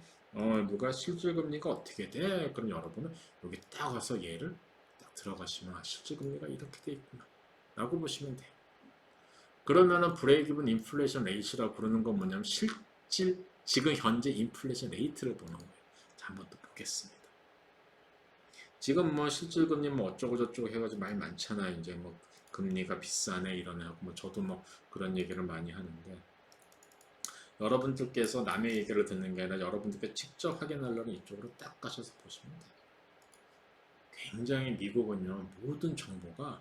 누가 실질 금리가 어떻게 돼? 그럼 여러분은 여기 딱 와서 얘를 딱 들어가시면 실질 금리가 이렇게 돼 있구나 라고 보시면 돼요. 그러면은 브레이크이븐 인플레이션 레이트라고 부르는 건 뭐냐면 실질 지금 현재 인플레이션 레이트를 보는 거예요. 자, 한번 또 보겠습니다. 지금 뭐 실질 금리 뭐 어쩌고 저쩌고 해가지고 많이 많잖아요. 이제 뭐 금리가 비싸네 이러네 하고 뭐 저도 뭐 그런 얘기를 많이 하는데 여러분들께서 남의 얘기를 듣는 게 아니라 여러분들께 직접 확인하려면 이쪽으로 딱 가셔서 보시면 돼요. 굉장히 미국은요 모든 정보가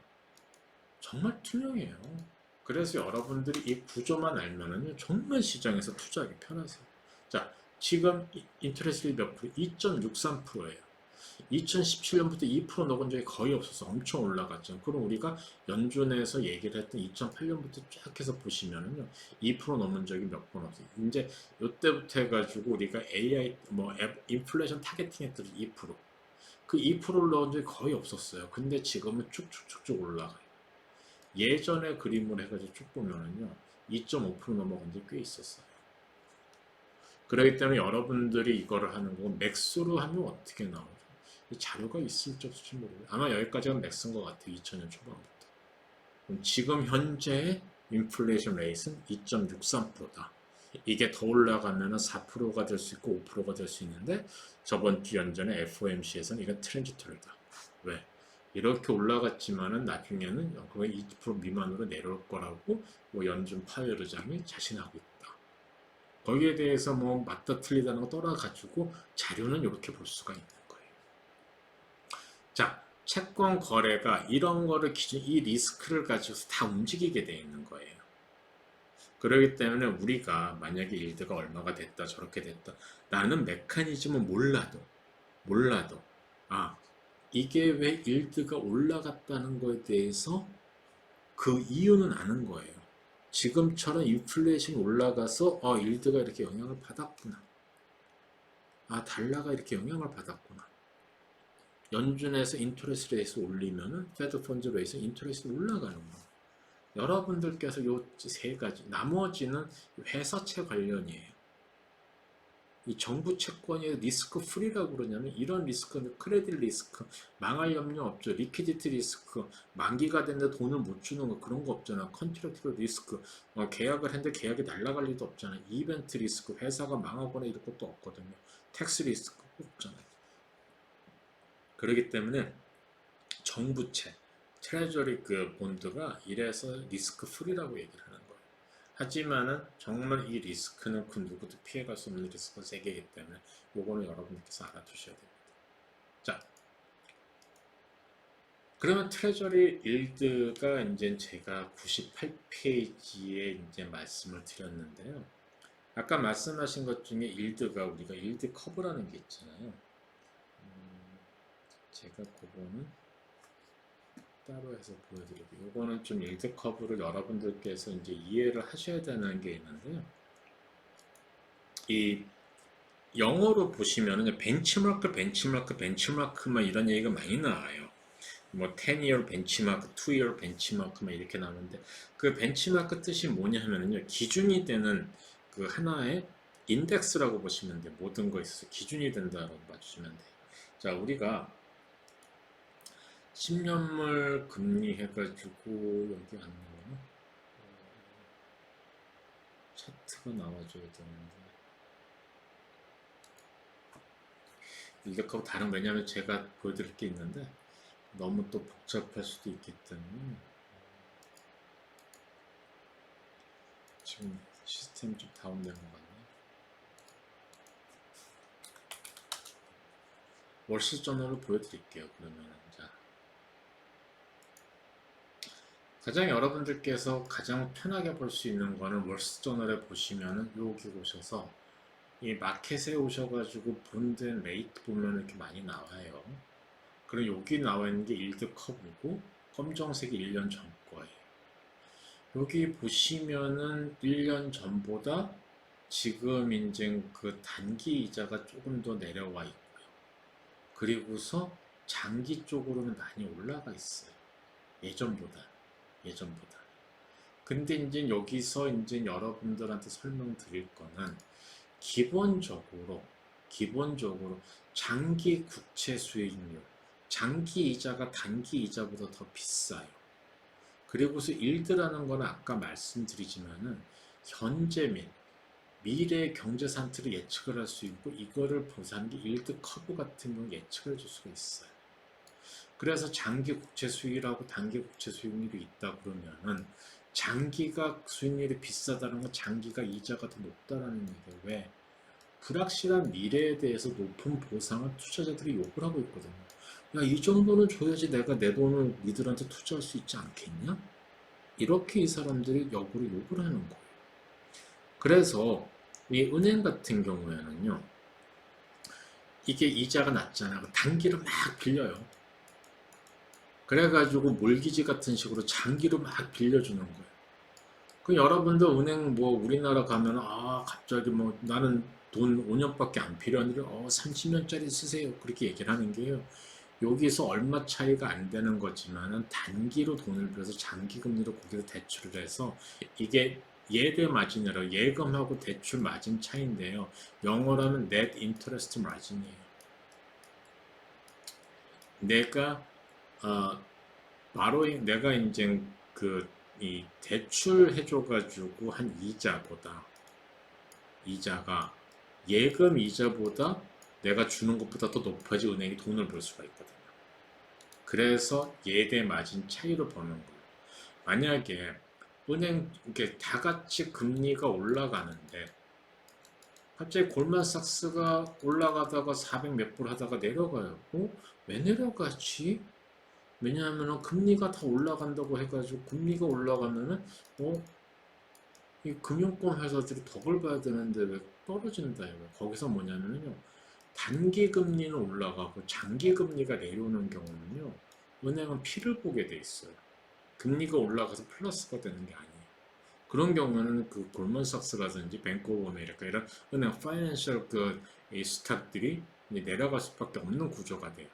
정말 투명해요. 그래서 여러분들이 이 구조만 알면은 정말 시장에서 투자하기 편하세요. 자, 지금 인트레스트 몇 프로? 2.63%예요. 2017년부터 2% 녹은 적이 거의 없어서 엄청 올라갔죠. 그럼 우리가 연준에서 얘기를 했던 2008년부터 쫙 해서 보시면은요, 2% 넘은 적이 몇 번 없어요. 이제 이때부터 해가지고 우리가 AI 인플레이션 타겟팅 했더니 2%. 그 2%를 넣은 적이 거의 없었어요. 근데 지금은 쭉쭉쭉쭉 올라가요. 예전에 그림을 해가지고 쭉 보면은요 2.5% 넘어간 게 꽤 있었어요. 그렇기 때문에 여러분들이 이거를 하는 거 맥스로 하면 어떻게 나오죠? 이 자료가 있을지 없을지 모르겠어요. 아마 여기까지가 맥스인 것 같아요. 2000년 초반부터. 그럼 지금 현재 인플레이션 레이트는 2.63%다. 이게 더 올라가면 4%가 될 수 있고 5%가 될 수 있는데 저번 주 연전에 FOMC에서는 이건 트랜지토리다. 왜? 이렇게 올라갔지만은 나중에는 거의 20% 미만으로 내려올 거라고 뭐 연준 파웰 의장이 자신하고 있다. 거기에 대해서 뭐 맞다 틀리다는 거 떠나가지고 자료는 이렇게 볼 수가 있는 거예요. 자, 채권 거래가 이런 거를 기준 이 리스크를 가지고서 다 움직이게 돼 있는 거예요. 그렇기 때문에 우리가 만약에 일드가 얼마가 됐다 저렇게 됐다 라는 메커니즘은 몰라도 이게 왜 일드가 올라갔다는 거에 대해서 그 이유는 아는 거예요. 지금처럼 인플레이션이 올라가서 일드가 이렇게 영향을 받았구나. 달러가 이렇게 영향을 받았구나. 연준에서 인터레스트 레이스 올리면은 페드 펀드 레이스 인터레스트 올라가는 거. 여러분들께서 요 세 가지, 나머지는 회사채 관련이에요. 이 정부 채권이 리스크 프리라고 그러냐면 이런 리스크는 크레딧 리스크, 망할 염려 없죠. 리퀴디티 리스크, 만기가 됐는데 돈을 못 주는 거 그런 거 없잖아. 컨트랙트 리스크, 계약을 했는데 계약이 날아갈 리도 없잖아. 이벤트 리스크, 회사가 망하거나 이런 것도 없거든요. 텍스 리스크 없잖아요. 그렇기 때문에 정부채, 트레저리 그 본드가 이래서 리스크 프리라고 얘기를 하는 거예요. 하지만은 정말 이 리스크는 그 누구도 피해갈 수 없는 리스크 세계이기 때문에 요거는 여러분께서 알아두셔야 됩니다. 자, 그러면 트레저리 일드가 이제 제가 98페이지에 이제 말씀을 드렸는데요. 아까 말씀하신 것 중에 일드가 우리가 일드 커브라는 게 있잖아요. 제가 그거는 따로 해서 보여드릴게요. 이거는 좀 일드 커브를 여러분들께서 이제 이해를 하셔야 되는 게 있는데요. 이 영어로 보시면은 벤치마크만 이런 얘기가 많이 나와요. 뭐 10year 벤치마크, 2year 벤치마크 막 이렇게 나오는데 그 벤치마크 뜻이 뭐냐 하면은요. 기준이 되는 그 하나의 인덱스라고 보시면 돼요. 모든 거에 있어서 기준이 된다라고 봐주시면 돼요. 자, 우리가 10년물 금리 해가지고 여기 안 나오나? 차트가 나와줘야 되는데 이력하고 다른 왜냐면 제가 보여드릴 게 있는데 너무 또 복잡할 수도 있기 때문에 지금 시스템이 좀 다운된 것 같네요. 월스저널을 보여드릴게요. 그러면 자, 가장 여러분들께서 가장 편하게 볼 수 있는 거는 월스저널에 보시면은 여기 오셔서 이 마켓에 오셔가지고 본된 레이트 보면 이렇게 많이 나와요. 그리고 여기 나와 있는 게 일드 커브고 검정색이 1년 전 거예요. 여기 보시면은 1년 전보다 지금 이제 그 단기 이자가 조금 더 내려와 있고요. 그리고서 장기 쪽으로는 많이 올라가 있어요. 예전보다. 근데 이제 여기서 이제 여러분들한테 설명드릴 거는 기본적으로 장기 국채 수익률, 장기 이자가 단기 이자보다 더 비싸요. 그리고서 일드라는 거는 아까 말씀드리지만은 현재 및 미래의 경제 상태를 예측을 할 수 있고 이거를 보상한 게 일드 커브 같은 경우 예측을 해줄 수가 있어요. 그래서 장기 국채 수익이라고 단기 국채 수익률이 있다 그러면은 장기가 수익률이 비싸다는 건 장기가 이자가 더 높다라는 얘기예요. 왜? 불확실한 미래에 대해서 높은 보상을 투자자들이 요구를 하고 있거든요. 야, 이 정도는 줘야지 내가 내 돈을 니들한테 투자할 수 있지 않겠냐? 이렇게 이 사람들이 역으로 요구를 하는 거예요. 그래서 이 은행 같은 경우에는요. 이게 이자가 낮잖아요. 단기로 막 빌려요. 그래가지고 몰기지 같은 식으로 장기로 막 빌려주는 거예요. 그 여러분들 은행 뭐 우리나라 가면 갑자기 뭐 나는 돈 5년밖에 안 필요한데 30년짜리 쓰세요. 그렇게 얘기를 하는 게요. 여기서 얼마 차이가 안 되는 거지만은 단기로 돈을 빌려서 장기 금리로 거기서 대출을 해서 이게 예대 마진이라고 예금하고 대출 마진 차이인데요. 영어로 하면 net interest margin이에요. 내가 바로 내가 이제 이 대출 해줘가지고 한 이자가 예금 이자보다 내가 주는 것보다 더 높아지 은행이 돈을 벌 수가 있거든요. 그래서 예대 마진 차이로 버는 거예요. 만약에 은행 이렇게 다 같이 금리가 올라가는데 갑자기 골만삭스가 올라가다가 400 몇 불 하다가 내려가요. 왜 내려가지? 왜냐하면 금리가 다 올라간다고 해가지고 금리가 올라가면은 이 금융권 회사들이 덕을 봐야 되는데 왜 떨어진다 이거. 거기서 뭐냐면요. 단기 금리는 올라가고 장기 금리가 내려오는 경우는요. 은행은 피를 보게 돼 있어요. 금리가 올라가서 플러스가 되는 게 아니에요. 그런 경우는 그 골먼삭스라든지 뱅크 오브 아메리카 이런 은행 파이낸셜 이 스탁들이 내려갈 수밖에 없는 구조가 돼요.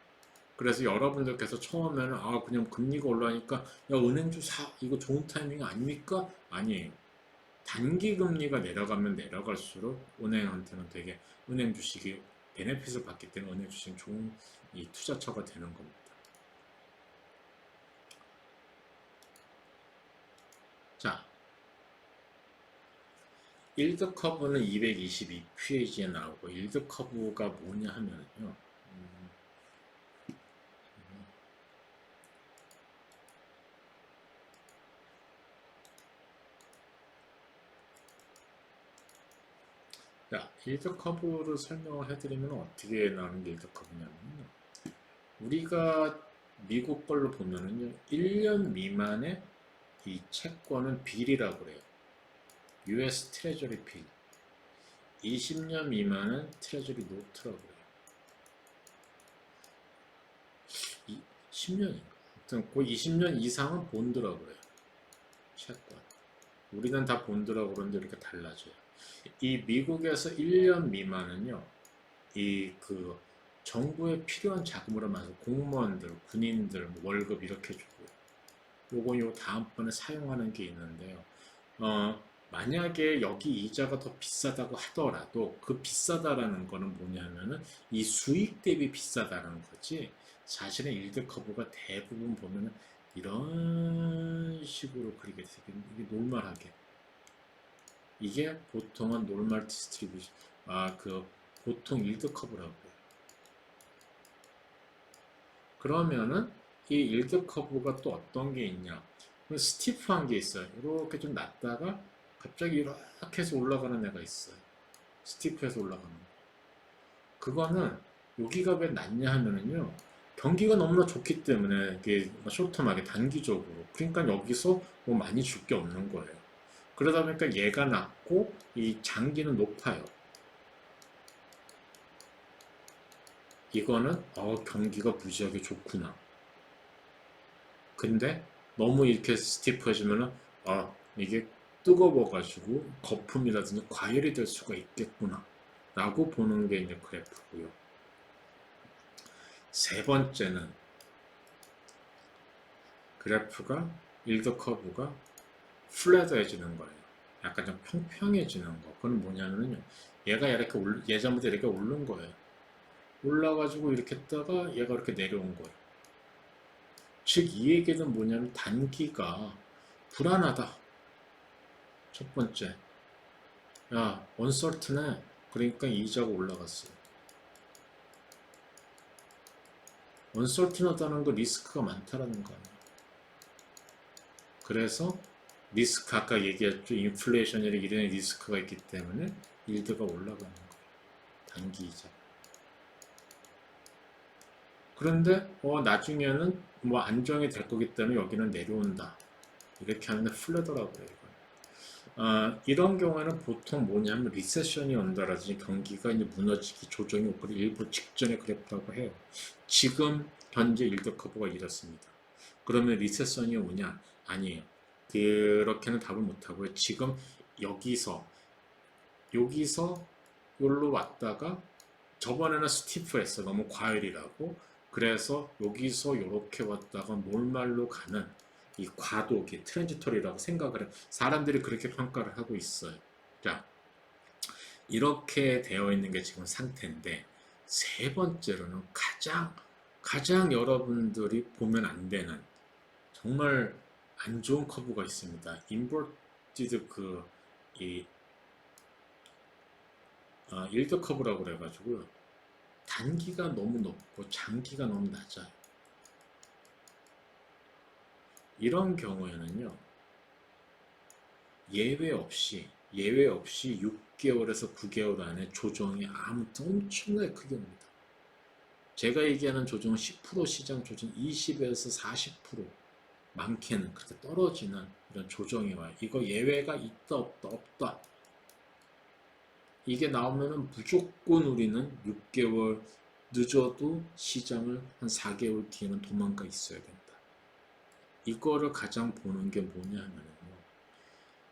그래서 여러분들께서 처음에는 그냥 금리가 올라가니까 야 은행주 사 이거 좋은 타이밍 아닙니까? 아니에요. 단기 금리가 내려가면 내려갈수록 은행한테는 되게 은행 주식이 베네핏을 받기 때문에 은행 주식은 좋은 이 투자처가 되는 겁니다. 자, 일드 커브는 222페이지에 나오고 일드 커브가 뭐냐 하면요. 자, 일드 커브를 설명을 해드리면 어떻게 나오는 게 일드 커브냐면요. 우리가 미국 걸로 보면은요, 1년 미만의 이 채권은 빌이라고 그래요. US 트레저리 빌. 20년 미만은 트레저리 노트라고 그래요. 10년인가? 아무튼 그 20년 이상은 본드라고 그래요. 채권. 우리는 다 본드라고 그러는데 이렇게 달라져요. 이 미국에서 1년 미만은요, 정부에 필요한 자금으로 말해서 공무원들, 군인들, 월급 이렇게 주고요. 요 다음번에 사용하는 게 있는데요. 만약에 여기 이자가 더 비싸다고 하더라도 그 비싸다라는 거는 뭐냐면은 이 수익 대비 비싸다는 거지 사실은 일드 커브가 대부분 보면은 이런 식으로 그리게 되게 이게 노멀하게 이게 보통은 노멀 디스트리뷰션 보통 일드 커브라고 해요. 그러면은 이 일드 커브가 또 어떤 게 있냐 스티프한 게 있어요. 이렇게 좀 낮다가 갑자기 이렇게 해서 올라가는 애가 있어요. 스티프해서 올라가는 거. 그거는 여기가 왜 낮냐 하면은요. 경기가 너무나 좋기 때문에 이게 쇼트하게 단기적으로 그러니까 여기서 뭐 많이 줄 게 없는 거예요. 그러다 보니까 얘가 낮고 이 장기는 높아요. 이거는 경기가 무지하게 좋구나. 근데 너무 이렇게 스티프해지면은 이게 뜨거워가지고 거품이라든지 과열이 될 수가 있겠구나 라고 보는 게 이제 그래프고요. 세 번째는 그래프가 일드 커브가 플랫해지는 거예요. 약간 좀 평평해지는 거. 그건 뭐냐면요. 얘가 이렇게 예전부터 이렇게 오른 거예요. 올라가지고 이렇게 했다가 얘가 이렇게 내려온 거예요. 즉 이 얘기는 뭐냐면 단기가 불안하다. 첫 번째, 야, 언설튼해. 그러니까 이자가 올라갔어요. 언설튼하다는 거 리스크가 많다라는 거 아니에요. 그래서 리스크 아까 얘기했죠. 인플레이션이나 이런 리스크가 있기 때문에 일드가 올라가는 거예요. 단기 이자. 그런데 나중에는 뭐 안정이 될 거기 때문에 여기는 내려온다. 이렇게 하면 플랫더라고요. 이건. 이런 경우에는 보통 뭐냐면 리세션이 온다라든지 경기가 이제 무너지기 조정이 오고 일부 직전의 그래프라고 해요. 지금 현재 일드 커브가 이렇습니다. 그러면 리세션이 오냐? 아니에요. 그렇게는 답을 못하고요. 지금 여기서 여기로 왔다가 저번에는 스티프했어. 너무 과열이라고. 그래서 여기서 이렇게 왔다가 노멀로 가는 이 과도기 트랜지터리라고 생각을 해. 사람들이 그렇게 평가를 하고 있어요. 자, 이렇게 되어 있는 게 지금 상태인데 세 번째로는 가장 여러분들이 보면 안 되는 정말 안 좋은 커브가 있습니다. 인버티드 일드 커브라고 그래가지고 단기가 너무 높고 장기가 너무 낮아요. 이런 경우에는요. 예외 없이 6개월에서 9개월 안에 조정이 아무튼 엄청나게 크게 옵니다. 제가 얘기하는 조정은 10% 시장 조정 20에서 40% 많게는 그렇게 떨어지는 이런 조정이 와요. 이거 예외가 있다 없다. 이게 나오면은 무조건 우리는 6개월 늦어도 시장을 한 4개월 뒤에는 도망가 있어야 된다. 이거를 가장 보는 게 뭐냐 하면요.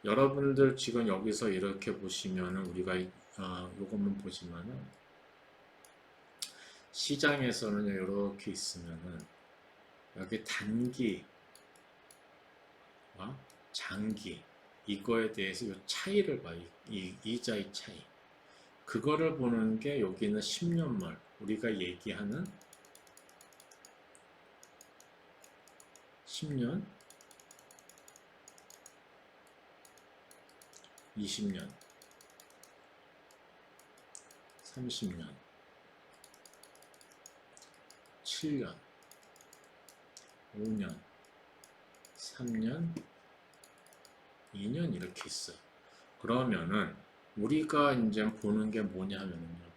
여러분들 지금 여기서 이렇게 보시면은 우리가 요것만 보시면은 시장에서는 이렇게 있으면은 여기 단기와 장기 이거에 대해서 이 차이를 봐요. 이 이자의 차이. 그거를 보는 게 여기는 10년물 우리가 얘기하는 10년, 20년, 30년, 7년, 5년, 3년, 2년 이렇게 있어요. 그러면은 우리가 이제 보는 게 뭐냐면요.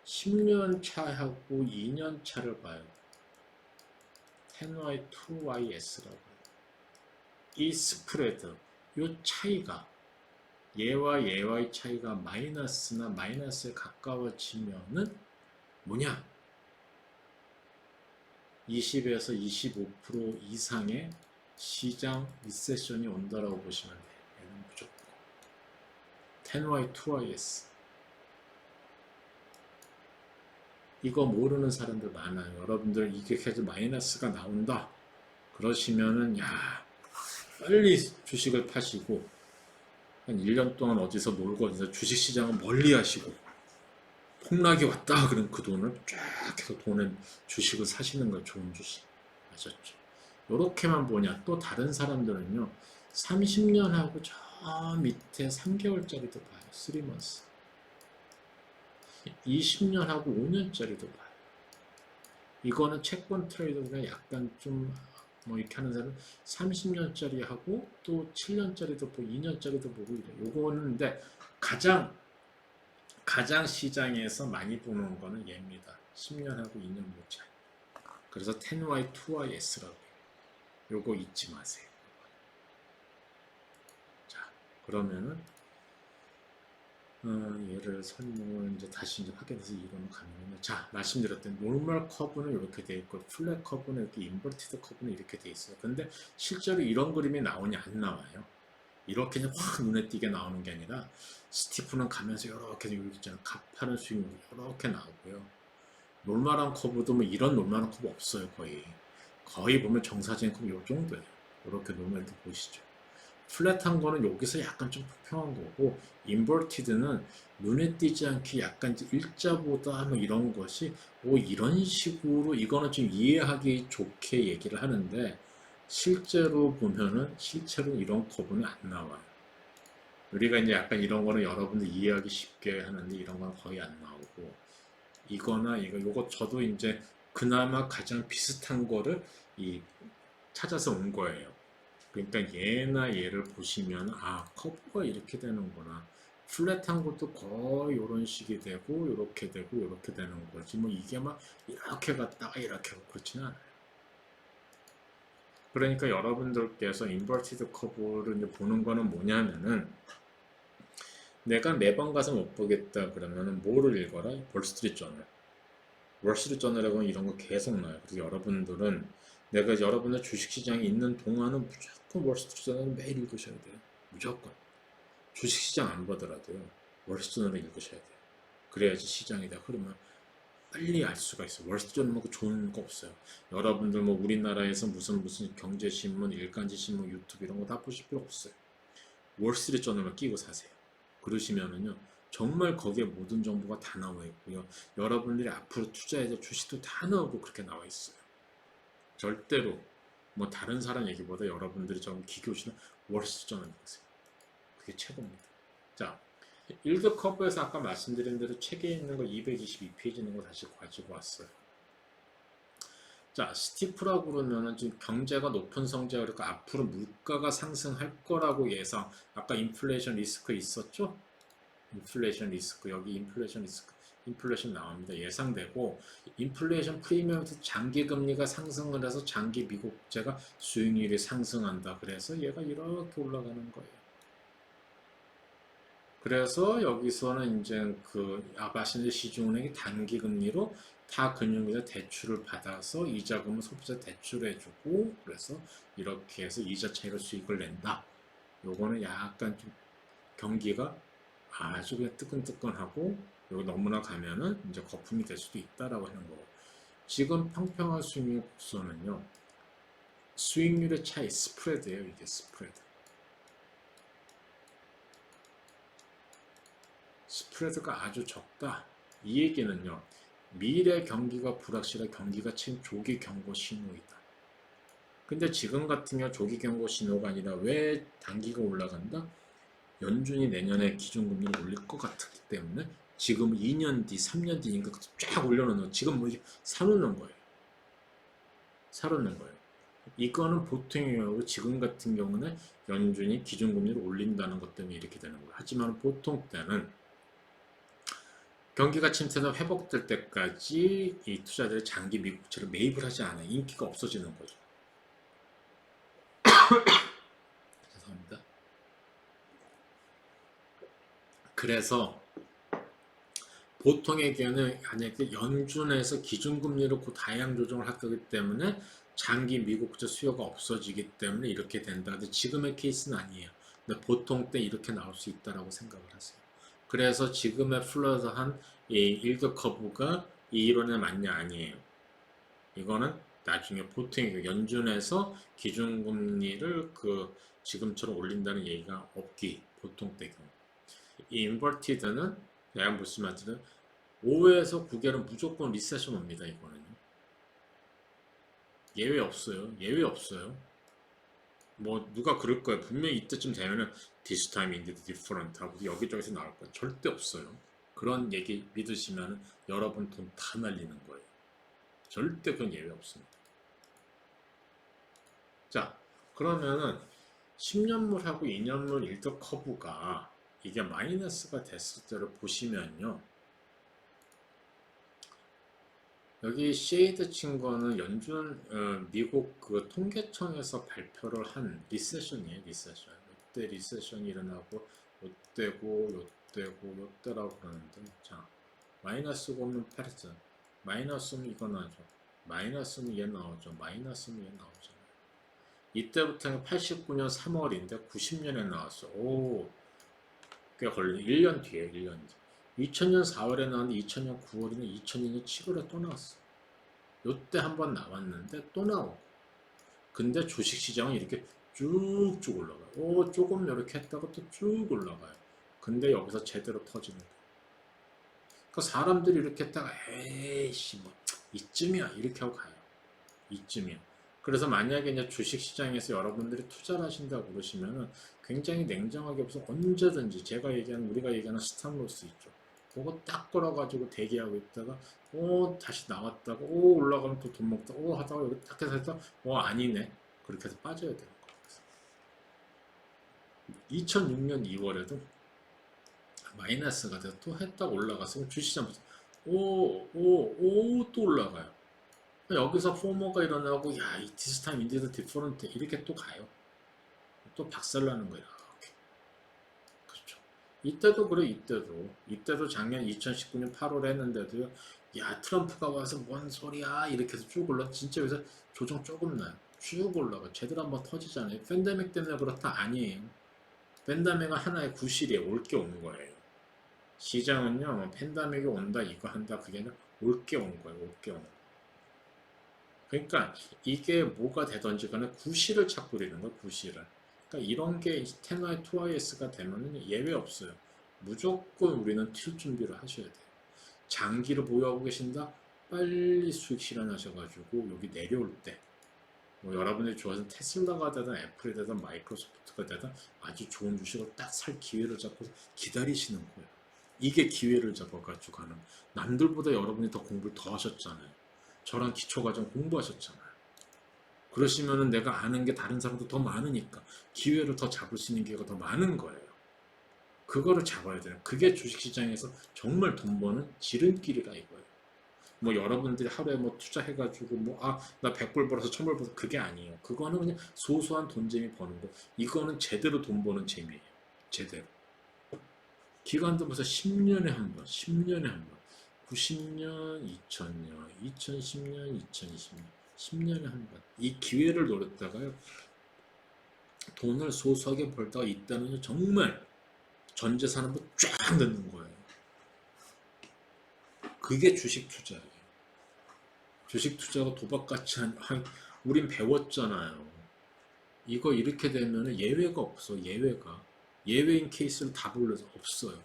10년 차하고 2년 차를 봐요. 10y, 2ys라고 해요. 이 스프레드, 이 차이가 얘와 얘와의 차이가 마이너스나 마이너스에 가까워지면은 뭐냐? 20에서 25% 이상의 시장 리세션이 온다라고 보시면 돼요. 얘는 무조건 10y, 2ys 이거 모르는 사람들 많아요. 여러분들 이게 계속 마이너스가 나온다 그러시면은 야 빨리 주식을 파시고 한 1년 동안 어디서 놀고 어디서 주식시장을 멀리 하시고 폭락이 왔다 그럼 그 돈을 쫙 해서 돈에 주식을 사시는 거 좋은 주식 아셨죠? 요렇게만 보냐 또 다른 사람들은요 30년하고 저 밑에 3개월짜리도 봐요 3months 20년하고 5년짜리도 봐요 이거는 채권 트레이더가 약간 좀 뭐 이렇게 하는 사람은 30년짜리 하고 또 7년짜리도 보고 2년짜리도 보고 이래 요거는 근데 가장 시장에서 많이 보는 거는 얘입니다. 10년하고 2년 차이. 그래서 10y, 2ys라고 해요. 요거 잊지 마세요. 자, 그러면은 얘를 설명을 이제 다시 이제 확인해서 이론을 가면은 자, 말씀드렸던 노멀 커브는 이렇게 돼 있고 플랫 커브는 이렇게 인버티드 커브는 이렇게 돼 있어요. 근데 실제로 이런 그림이 나오냐 안 나와요. 이렇게 그냥 확 눈에 띄게 나오는 게 아니라 스티프는 가면서 이렇게 여기 있잖아요. 가파른 스윙으로 이렇게 나오고요. 놀만한 커브도 뭐 이런 놀만한 커브 없어요. 거의 보면 정사진 커브 요 정도예요. 이렇게 놀면도 보시죠. 플랫한 거는 여기서 약간 좀 평평한 거고 인버티드는 눈에 띄지 않게 약간 일자보다 뭐 이런 것이 이런 식으로 이거는 좀 이해하기 좋게 얘기를 하는데 실제로 보면은 실제로 이런 커브는 안 나와요. 우리가 이제 약간 이런 거는 여러분들 이해하기 쉽게 하는데 이런 건 거의 안 나오고 이거나 요거 저도 이제 그나마 가장 비슷한 거를 찾아서 온 거예요. 그러니까 얘나 얘를 보시면 커브가 이렇게 되는구나. 플랫한 것도 거의 이런 식이 되고 이렇게 되고 이렇게 되는 거지 뭐 이게 막 이렇게 갔다가 이렇게 하고 그렇지는 않아요. 그러니까 여러분들께서 인버티드 커브를 이제 보는 거는 뭐냐면은 내가 매번 가서 못 보겠다 그러면은 뭐를 읽어라? 월스트리트 저널. 월스트리트 저널하고는 이런 거 계속 나요. 그래서 여러분들은 내가 여러분의 주식시장에 있는 동안은 무조건 월스트리트 저널을 매일 읽으셔야 돼요. 무조건. 주식시장 안 보더라도요. 월스트리트 저널을 읽으셔야 돼요. 그래야지 시장이다 흐르면 빨리 알 수가 있어요. 월스트리트 저널 먹고 좋은 거 없어요. 여러분들 뭐 우리나라에서 무슨 경제신문, 일간지신문, 유튜브 이런 거 다 보실 필요 없어요. 월스트리트 저널만 끼고 사세요. 그러시면은요 정말 거기에 모든 정보가 다 나와 있고요 여러분들이 앞으로 투자해야 될 주식도 다 나오고 그렇게 나와 있어요. 절대로 뭐 다른 사람 얘기보다 여러분들이 좀 기교시는 월스트리트 저널 읽으세요. 그게 최고입니다. 자, 일드 커브에서 아까 말씀드린 대로 책에 있는 거 222페이지 있는 거 다시 가지고 왔어요. 자, 스티프라고 그러면은 지금 경제가 높은 성장을 그러니까 앞으로 물가가 상승할 거라고 예상. 아까 인플레이션 리스크 있었죠? 인플레이션 리스크 여기 인플레이션 나옵니다. 예상되고 인플레이션 프리미엄에서 장기 금리가 상승을 해서 장기 미국 국채가 수익률이 상승한다. 그래서 얘가 이렇게 올라가는 거예요. 그래서 여기서는 이제 그 아바신의 시중은행이 단기 금리로 타 금융기관 대출을 받아서 이자금을 소비자 대출해주고 그래서 이렇게 해서 이자 차익을 수익을 낸다. 요거는 약간 좀 경기가 아주 그냥 뜨끈뜨끈하고 여기 너무나 가면은 이제 거품이 될 수도 있다라고 하는 거고. 지금 평평한 수익률 곡선은요. 수익률의 차이 스프레드예요. 이게 스프레드. 스프레드가 아주 적다. 이 얘기는요. 미래 경기가 불확실한 경기가 친 조기 경고 신호이다. 근데 지금 같은 경우 조기 경고 신호가 아니라 왜 단기가 올라간다? 연준이 내년에 기준금리를 올릴 것 같기 때문에 지금 2년 뒤, 3년 뒤니까 쫙 올려놓는 지금 뭐 사놓는 거예요. 사놓는 거예요. 이거는 보통의 경우 지금 같은 경우는 연준이 기준금리를 올린다는 것 때문에 이렇게 되는 거예요. 하지만 보통 때는 경기가 침체에서 회복될 때까지 이 투자자들이 장기 미국채를 매입을 하지 않아요. 인기가 없어지는 거죠. 죄송합니다. 그래서 보통의 경우는 만약에 연준에서 기준금리를 곧 하향 조정을 할 거기 때문에 장기 미국채 수요가 없어지기 때문에 이렇게 된다. 근데 지금의 케이스는 아니에요. 근데 보통 때 이렇게 나올 수 있다라고 생각을 하세요. 그래서 지금의 플러드한 이 일드 커브가 이 이론에 맞냐 아니에요. 이거는 나중에 보통 연준에서 기준금리를 그 지금처럼 올린다는 얘기가 없기 보통 때 경우. 이 인버티드는 내가 무슨 말인지 5에서 9개월은 무조건 리세션 옵니다. 이거는요. 예외 없어요. 예외 없어요. 뭐 누가 그럴 거예요. 분명히 이때쯤 되면은 this time indeed different 하고 여기저기서 나올 거예요. 절대 없어요. 그런 얘기 믿으시면 여러분 돈 다 날리는 거예요. 절대 그건 예외 없습니다. 자, 그러면은 10년물하고 2년물 일더 커브가 이게 마이너스가 됐을 때를 보시면요. 여기 쉐이드 친 거는 연준 미국 그 통계청에서 발표를 한 리세션이에요. 리세션. 이때 리세션이 일어나고 요때고 요때고 요때라고 그러는데 자 마이너스가 오면 패러튼 마이너스는 이거 나오죠. 마이너스는 얘 나오죠. 마이너스는 얘 나오잖아요. 이때부터는 89년 3월인데 90년에 나왔어. 오, 꽤 걸린 1년 뒤에 1년 뒤. 2000년 4월에 나왔는데 2000년 9월이나 2002년 7월에 또 나왔어. 요때 한번 나왔는데 또 나오고. 근데 주식시장은 이렇게 쭉쭉 올라가요. 오, 조금 이렇게 했다가 또 쭉 올라가요. 근데 여기서 제대로 터지는 거예요. 그러니까 사람들이 이렇게 했다가 에이씨 뭐 이쯤이야 이렇게 하고 가요. 이쯤이야. 그래서 만약에 이제 주식시장에서 여러분들이 투자를 하신다고 그러시면은 굉장히 냉정하게 없어 언제든지 제가 얘기하는 우리가 얘기하는 스탑로스 있죠. 그거 딱 걸어가지고 대기하고 있다가 오 다시 나왔다가 오 올라가면 또 돈 먹다 오 하다가 여기 딱 해서 오 아니네 그렇게 해서 빠져야 되는 거예요. 2006년 2월에도 마이너스가 돼서 또 했다가 올라가서 주식시장 오오오 또 올라가요. 여기서 포머가 일어나고 야 이 디스타임 인디드 디퍼런트 이렇게 또 가요. 또 박살나는 거예요. 이렇게. 그렇죠. 이때도 그래 이때도 작년 2019년 8월에 했는데도요. 야 트럼프가 와서 뭔 소리야 이렇게 해서 쭉 올라 진짜 여기서 조정 조금 나요. 쭉 올라가 제대로 한번 터지잖아요. 팬데믹 때문에 그렇다 아니에요. 팬데믹은 하나의 구실이에요. 올 게 온 거예요. 시장은요 뭐 팬데믹이 온다 이거 한다 그게 아니라 올 게 온 거예요. 올 게 온 거예요. 그러니까 이게 뭐가 되든지 간에 구실을 찾고 있는 거예요. 구실을. 그러니까 이런 게 10i 2is가 되면 예외 없어요. 무조건 우리는 튈 준비를 하셔야 돼요. 장기를 보유하고 계신다? 빨리 수익 실현하셔가지고 여기 내려올 때 뭐 여러분들이 좋아하는 테슬라가 되든 애플이 되든 마이크로소프트가 되든 아주 좋은 주식을 딱 살 기회를 잡고 기다리시는 거예요. 이게 기회를 잡아가지고 가는 남들보다 여러분이 더 공부를 더 하셨잖아요. 저랑 기초과정 공부하셨잖아요. 그러시면은 내가 아는 게 다른 사람도 더 많으니까 기회를 더 잡을 수 있는 기회가 더 많은 거예요. 그거를 잡아야 돼요. 그게 주식시장에서 정말 돈 버는 지름길이라 이거예요. 뭐 여러분들이 하루에 뭐 투자해가지고 나 100불 벌어서 1000불 벌어서 그게 아니에요. 그거는 그냥 소소한 돈재미 버는 거. 이거는 제대로 돈 버는 재미예요. 제대로. 기간도 벌써 10년에 한 번, 10년에 한 번. 90년, 2000년, 2010년, 2020년, 10년에 한 번. 이 기회를 노렸다가요. 돈을 소소하게 벌다가 있다는 정말 전 재산 한번 쫙 넣는 거예요. 그게 주식 투자예요. 주식 투자가 도박같이 우린 배웠잖아요. 이거 이렇게 되면 예외가 없어. 예외인 케이스를 다 불러서 없어요.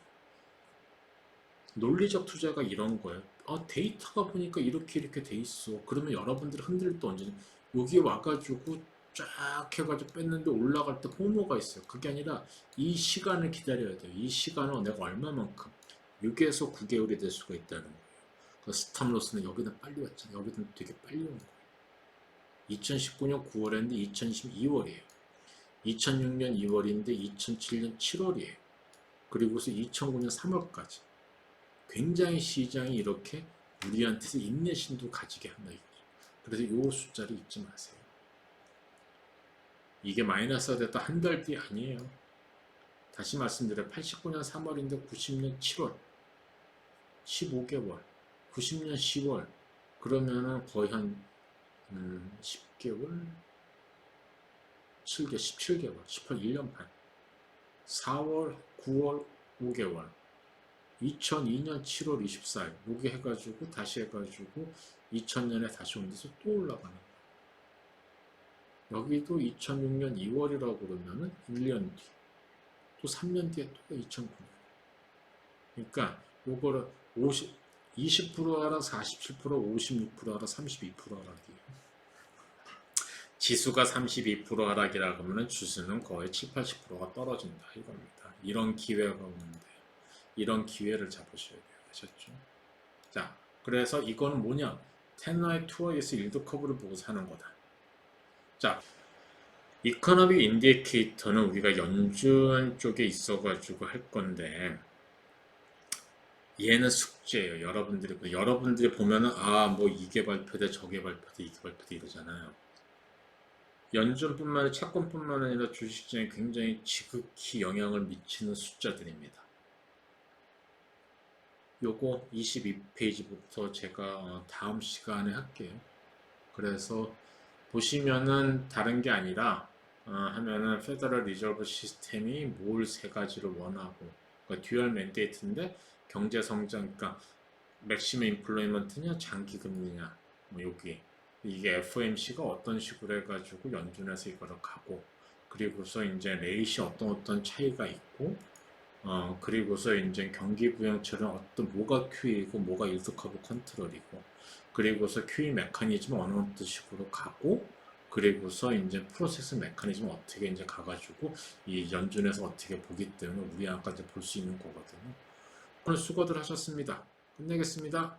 논리적 투자가 이런 거예요. 데이터가 보니까 이렇게 돼 있어. 그러면 여러분들 흔들 때 언제 여기 와가지고 쫙 해가지고 뺐는데 올라갈 때 포모가 있어요. 그게 아니라 이 시간을 기다려야 돼요. 이 시간은 내가 얼마만큼 6에서 9개월이 될 수가 있다는 거예요. 그 스탑로스는 여기는 빨리 왔잖아요. 여기는 되게 빨리 온 거예요. 2019년 9월인데 2020년 2월이에요. 2006년 2월인데 2007년 7월이에요. 그리고서 2009년 3월까지. 굉장히 시장이 이렇게 우리한테서 인내심도 가지게 한다. 그래서 이 숫자를 잊지 마세요. 이게 마이너스가 됐다 한 달 뒤 아니에요. 다시 말씀드려요. 89년 3월인데 90년 7월 15개월 90년 10월 그러면은 거의 한 10개월 17개월 18 1년 반 4월 9월 5개월 2002년 7월 24일 요게 해가지고 다시 해가지고 2000년에 다시 온 데서 또 올라가는 거예요. 여기도 2006년 2월이라고 그러면은 1년 뒤 또 3년 뒤에 또 2009년 그러니까 요거를 20% 하라 47% 56% 하라 32% 하락이에요. 지수가 32% 하락이라고 하면 주수는 거의 7, 80%가 떨어진다 이겁니다. 이런 기회가 오는데 이런 기회를 잡으셔야 돼요. 아셨죠? 자, 그래서 이거는 뭐냐? 10의 2Y에서 일드 커브를 보고 사는 거다. 자, 이코노믹 인디케이터는 우리가 연준 쪽에 있어가지고 할 건데 얘는 숙제예요. 여러분들이 보면은 뭐 이게 발표돼 저게 발표돼 이게 발표돼 이러잖아요. 연준뿐만 아니라 채권뿐만 아니라 주식시장에 굉장히 지극히 영향을 미치는 숫자들입니다. 요거 22페이지부터 제가 다음 시간에 할게요. 그래서 보시면은 다른 게 아니라 하면은 페더럴 리저브 시스템이 뭘 세 가지를 원하고 그러니까 듀얼 맨데이트인데 경제 성장 그러니까 맥시멈 인플로이먼트냐 장기 금리냐 뭐 여기 이게 FOMC가 어떤 식으로 해가지고 연준에서 이거를 가고 그리고서 이제 레이시 어떤 차이가 있고 그리고서 이제 경기 부양처럼 뭐가 QE이고 뭐가 일드 커브 컨트롤이고 그리고서 QE 메커니즘 어느 식으로 가고 그리고서 이제 프로세스 메커니즘 어떻게 이제 가가지고 이 연준에서 어떻게 보기 때문에 우리 아까지 볼 수 있는 거거든요. 오늘 수고들 하셨습니다. 끝내겠습니다.